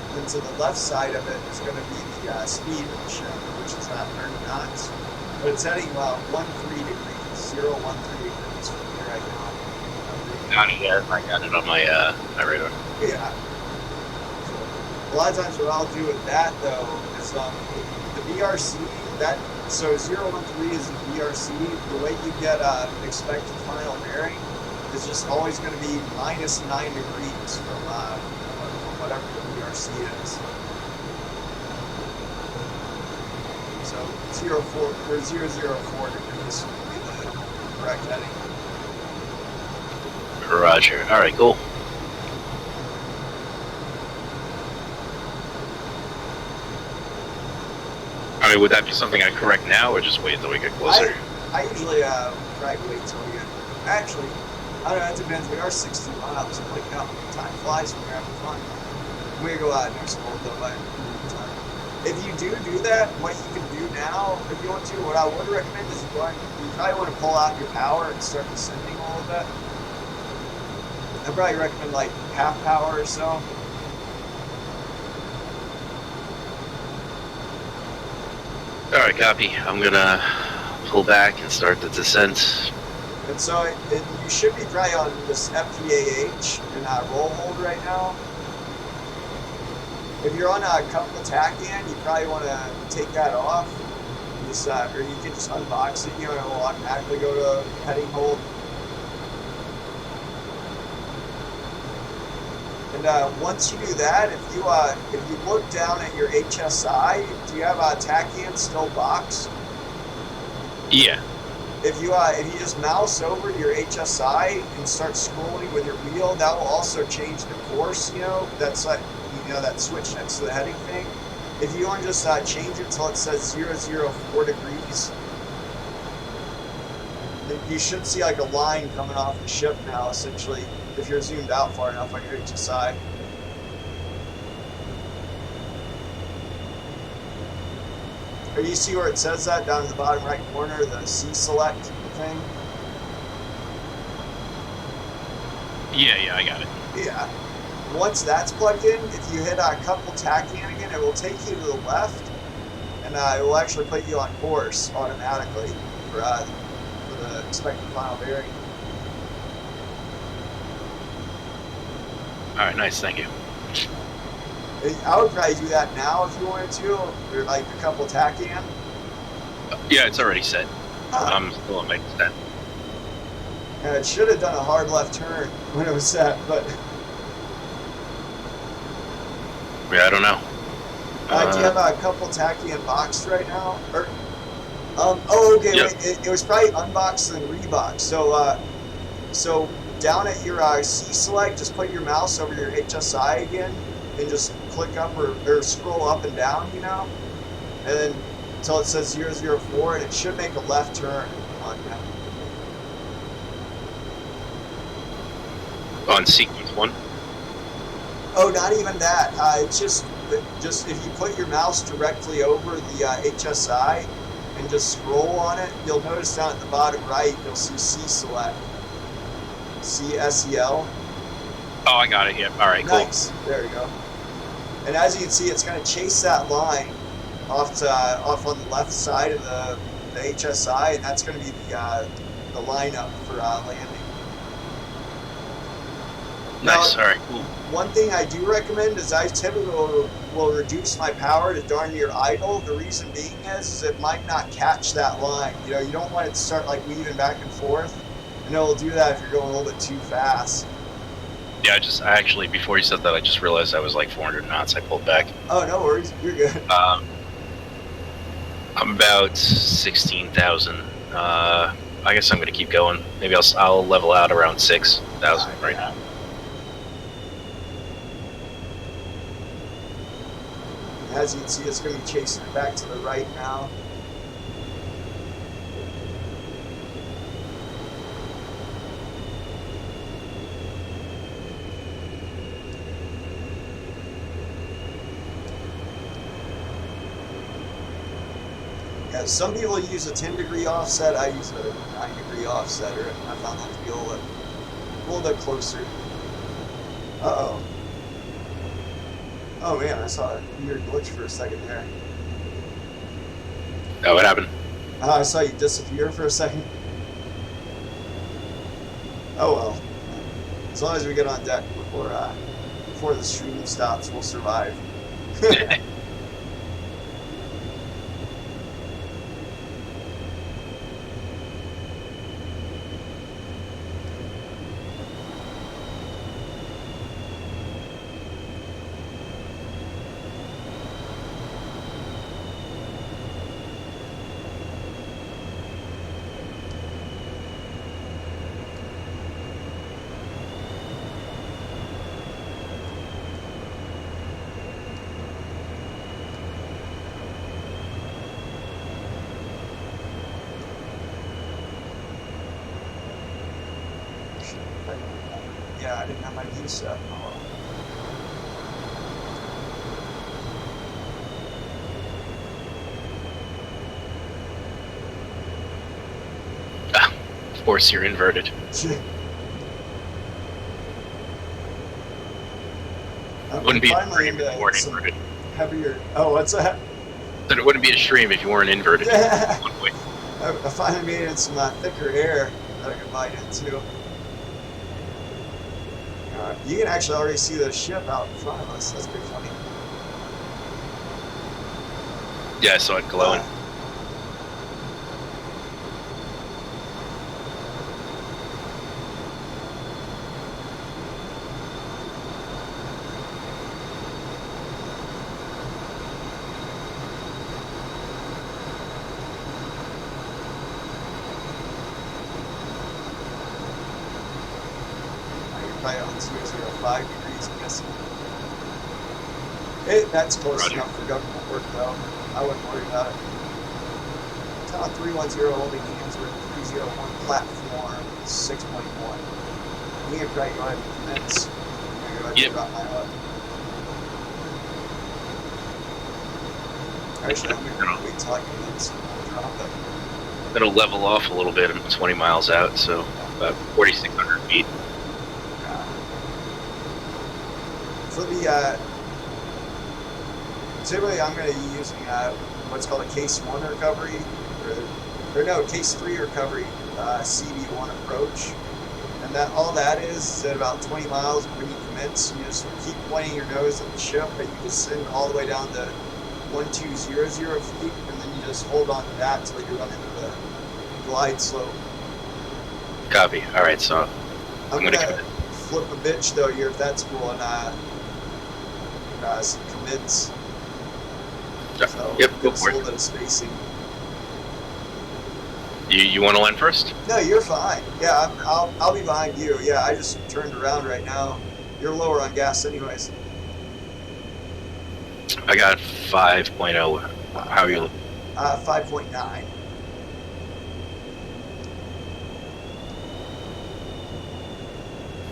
And then to the left side of it is going to be the speed of the ship, which is at 30 knots. But it's heading about 13 degrees, 013 degrees from here right now. Got it. Yeah, I got it on my my radar. Yeah. A lot of times what I'll do with that though is the BRC, so 013 is the BRC. The way you get expected final bearing is just always going to be minus 9 degrees from whatever the BRC is. So 004 degrees would be the correct heading. Roger. All right, cool. I mean, would that be something I correct now, or just wait until we get closer? I usually try to wait till we get. Actually, I don't know. It depends. We are 60 miles. I'm like, no, time flies when you're having fun. We go out next month though. But if you do that, what you can do now, if you want to, what I would recommend is you probably want to pull out your power and start descending a little bit. I'd probably recommend like half power or so. All right, copy. I'm gonna pull back and start the descent. And so you should be probably on this FPAH and roll hold right now. If you're on a couple of tachyon, you probably want to take that off. Just, or you can just unbox it. You know, it will automatically go to heading hold. And once you do that, if you look down at your HSI, do you have a tachyon still boxed? Yeah. If you just mouse over your HSI and start scrolling with your wheel, that will also change the course. You know, that's like that switch next to the heading thing. If you want to just change it until it says 004 degrees, you should see like a line coming off the ship now. Essentially, if you're zoomed out far enough on your HSI. Or you see where it says that down in the bottom right corner, the C select thing? Yeah, I got it. Yeah. Once that's plugged in, if you hit a couple tachyon again, it will take you to the left, and it will actually put you on course automatically for the expected final bearing. All right, nice, thank you. I would probably do that now if you wanted to, or like a couple tachyon. Yeah, it's already set. I'm still on my descent. And it should have done a hard left turn when it was set, but. Yeah, I don't know. Do you have a couple tachyon boxed right now? Or, oh, okay. Yep. Wait, it was probably unboxed and reboxed. So down at your C select, just put your mouse over your HSI again, and just click up or scroll up and down, you know, and then until it says 004, and it should make a left turn on you. On sequence 1. Oh, not even that. It's just if you put your mouse directly over the HSI and just scroll on it, you'll notice down at the bottom right, you'll see C select. CSEL. Oh, I got it. Yeah. All right. Nice. Cool. There you go. And as you can see, it's going to chase that line off on the left side of the HSI, and that's going to be the lineup for landing. Nice. Now, all right. Cool. One thing I do recommend is I typically will reduce my power to darn near idle. The reason being is it might not catch that line. You know, you don't want it to start like weaving back and forth. And it'll do that if you're going a little bit too fast. Yeah, I actually, before you said that, I just realized I was like 400 knots. I pulled back. Oh, no worries. You're good. I'm about 16,000. I guess I'm going to keep going. Maybe I'll level out around 6,000 right now. As you can see, it's going to be chasing it back to the right now. Yeah, some people use a 10-degree offset. I use a 9-degree offsetter, and I found that to be a little bit closer. Uh-oh. Oh man, I saw a weird glitch for a second there. Oh, what happened? I saw you disappear for a second. Oh well. As long as we get on deck before the stream stops, we'll survive. I didn't have my view set. Oh, well. Of course, you're inverted. I'm Wouldn't be a finally stream if you into weren't some inverted. heavier. Oh, what's that? Then it wouldn't be a stream if you weren't inverted. I One way. finally made it some thicker air that I could bite into. You can actually already see the ship out in front of us. That's pretty funny. Yeah, I saw it glowing. Probably on 005 degrees, I'm guessing. That's close Roger. enough for government work, though. I wouldn't worry about it. Town 310 holding hands with 301 platform 6.1. You can probably go ahead and commence. I'm going to go ahead Yep. and drop my hook. Actually, I'm going to wait till I commence and we'll drop it. It'll level off a little bit. I'm 20 miles out, so about 4,600 feet. For the, typically I'm going to be using what's called a case 1 recovery, or no, case 3 recovery, CB1 approach. And that all that is at about 20 miles when you commence, you just keep pointing your nose at the ship, and you descend all the way down to 1200 feet, and then you just hold on to that until you run into the glide slope. Copy. All right, so I'm gonna gonna commit. flip a bitch though here if that's cool, and some commits. So Yep, go it's for a it. little bit of spacing. You want to land first? No, you're fine. Yeah, I'll be behind you. Yeah, I just turned around right now. You're lower on gas, anyways. I got 5.0. How are you? 5.9.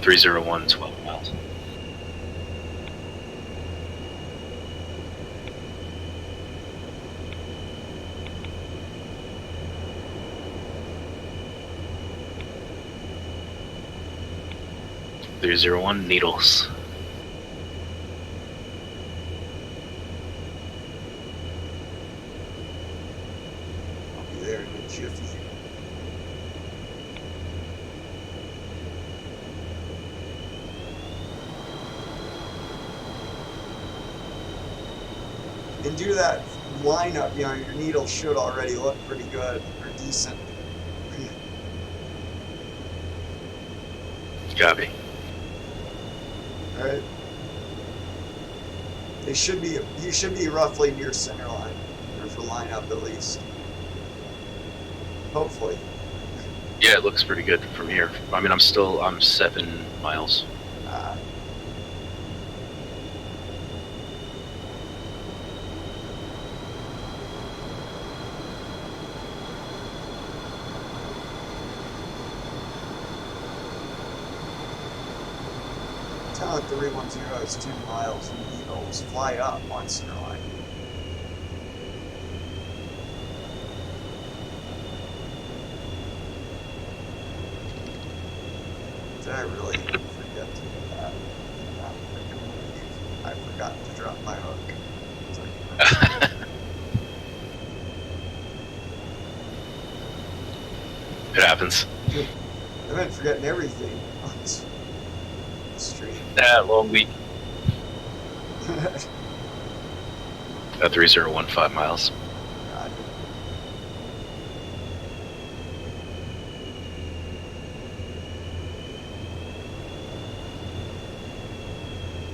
.301, 12 miles. .301 needles. I'll be there in a jiffy. And do that lineup, you know, your needle should already look pretty good or decent. Copy. Alright. You should be roughly near center line, or for lineup at least. Hopefully. Yeah, it looks pretty good from here. I mean, I'm 7 miles. Town 310 is 2 miles. Needles fly up on center line. Did I really forget to do that? I forgot to drop my hook. It happens. I've been forgetting everything on this stream. Long week. 3015 miles. God.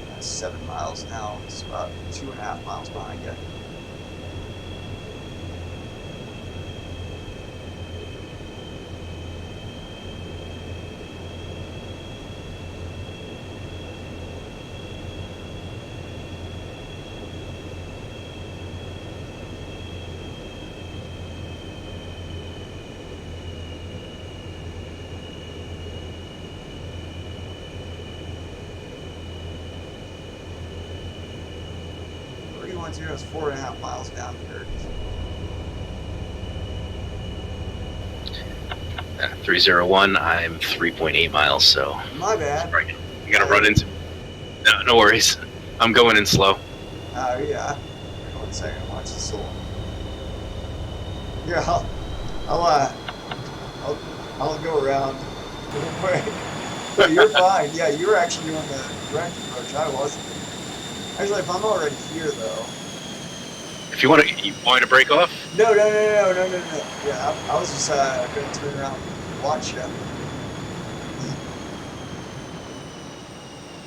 That's 7 miles now. It's about 2.5 miles behind you. 310 is 4.5 miles down here. 301, I'm 3.8 miles, so My bad. you're gonna run into. No worries. I'm going in slow. Oh, yeah. Hang on 1 second. Watch the soul. Here, I'll go around. No, you're fine. Yeah, you were actually on the direct approach. I wasn't. Actually, if I'm already here, though. If you want to break off? No. Yeah, I was just going to turn around and watch you.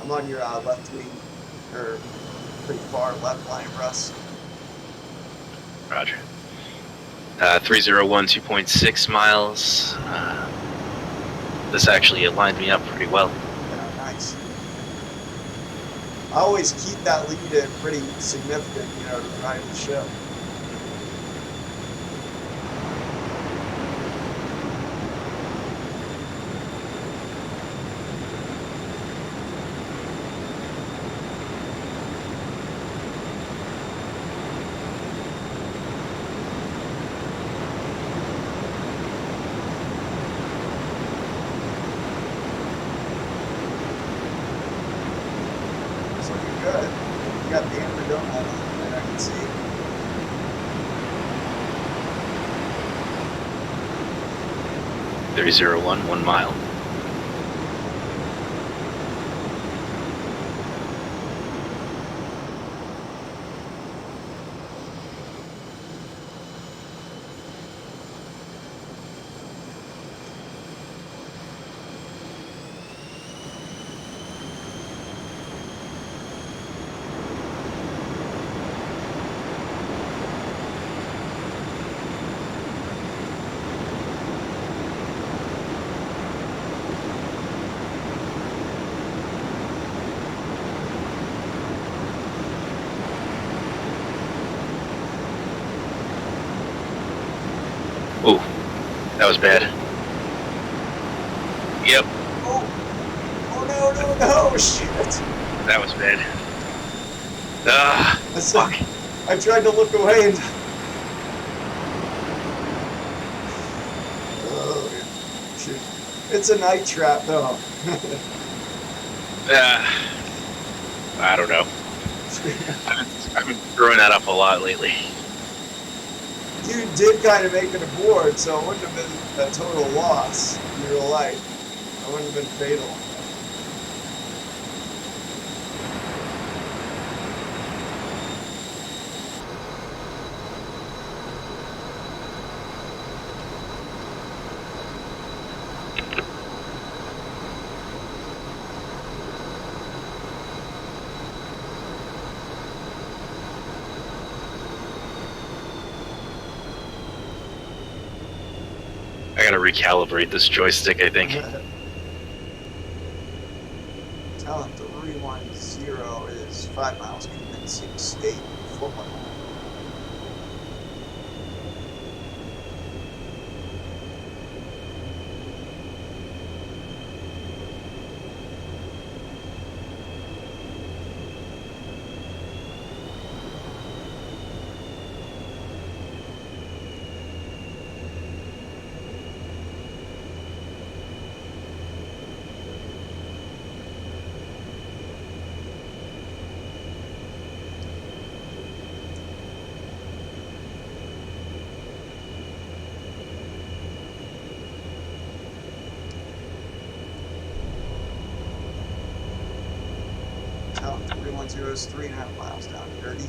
I'm on your left wing, or pretty far left line, Russ. Roger. 301, 2.6 miles. This actually aligned me up pretty well. Yeah, nice. I always keep that lead in pretty significant, to drive the ship. Good. You got the amber donut on, and I can see. 301, 1 mile. Ooh, that was bad. Yep. Oh no, shit. That was bad. Ah, fuck. I tried to look away and... Oh, shit. It's a night trap, though. I don't know. I've been throwing that up a lot lately. You did kind of make it aboard, so it wouldn't have been a total loss in real life. It wouldn't have been fatal. I gotta recalibrate this joystick, I think. Talent 310 is 5 miles commencing state football. Talent 310 is 3.5 miles down dirty.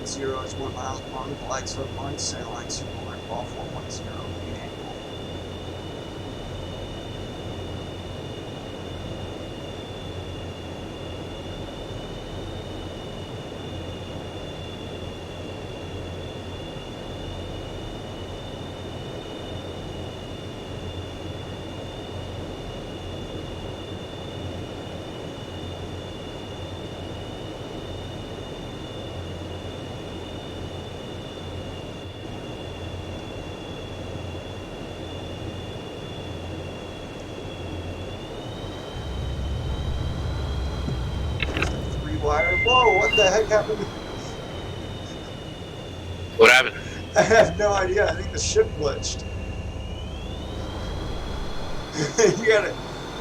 410 is 1 mile long. Flags foot 1, center line super line ball 410. Angle. Wire. Whoa, what the heck happened? What happened? I have no idea. I think the ship glitched.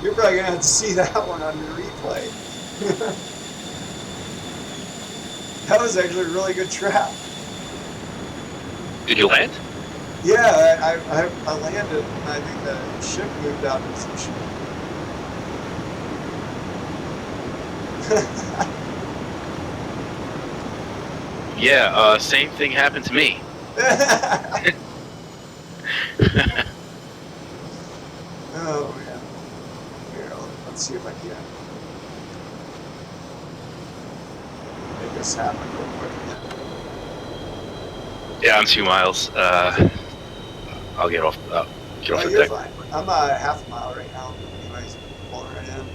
You're probably gonna have to see that one on your replay. That was actually a really good trap. Did you land? Yeah, I landed and I think the ship moved out of position. Yeah, same thing happened to me. Oh man. Here, let's see if I can make this happen real quick again. Yeah, I'm 2 miles. I'll get off. Get off the You're deck. fine. I'm half a mile right now. Anyways, pulling right in.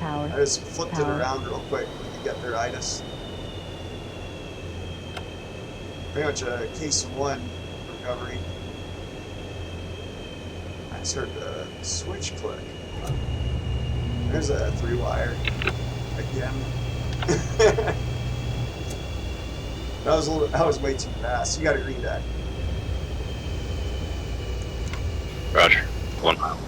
Power. I just flipped it Power. around real quick to get their itis. Pretty much a case of one recovery. I just heard the switch click. There's a 3-wire again. That was way too fast. You got to read that. Roger. 1 mile.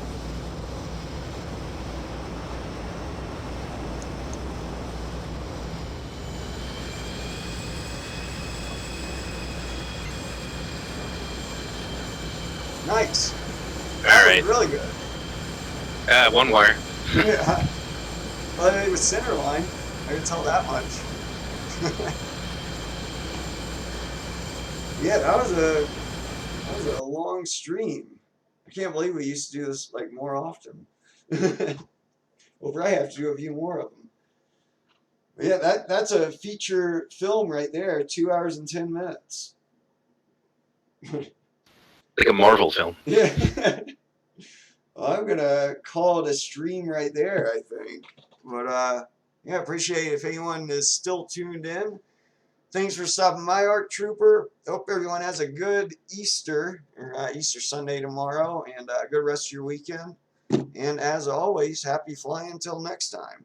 Nice. All That right. was really good. 1 wire. Yeah. Well, it was center line. I can tell that much. Yeah, that was a long stream. I can't believe we used to do this like more often. We'll probably have to do a few more of them. But yeah, that's a feature film right there. 2 hours and 10 minutes. Like a Marvel film. Yeah. Well, I'm gonna call it a stream right there, I think. But yeah, appreciate it if anyone is still tuned in. Thanks for stopping by, Art Trooper. Hope everyone has a good Easter, or Easter Sunday tomorrow, and a good rest of your weekend. And as always, happy flying until next time.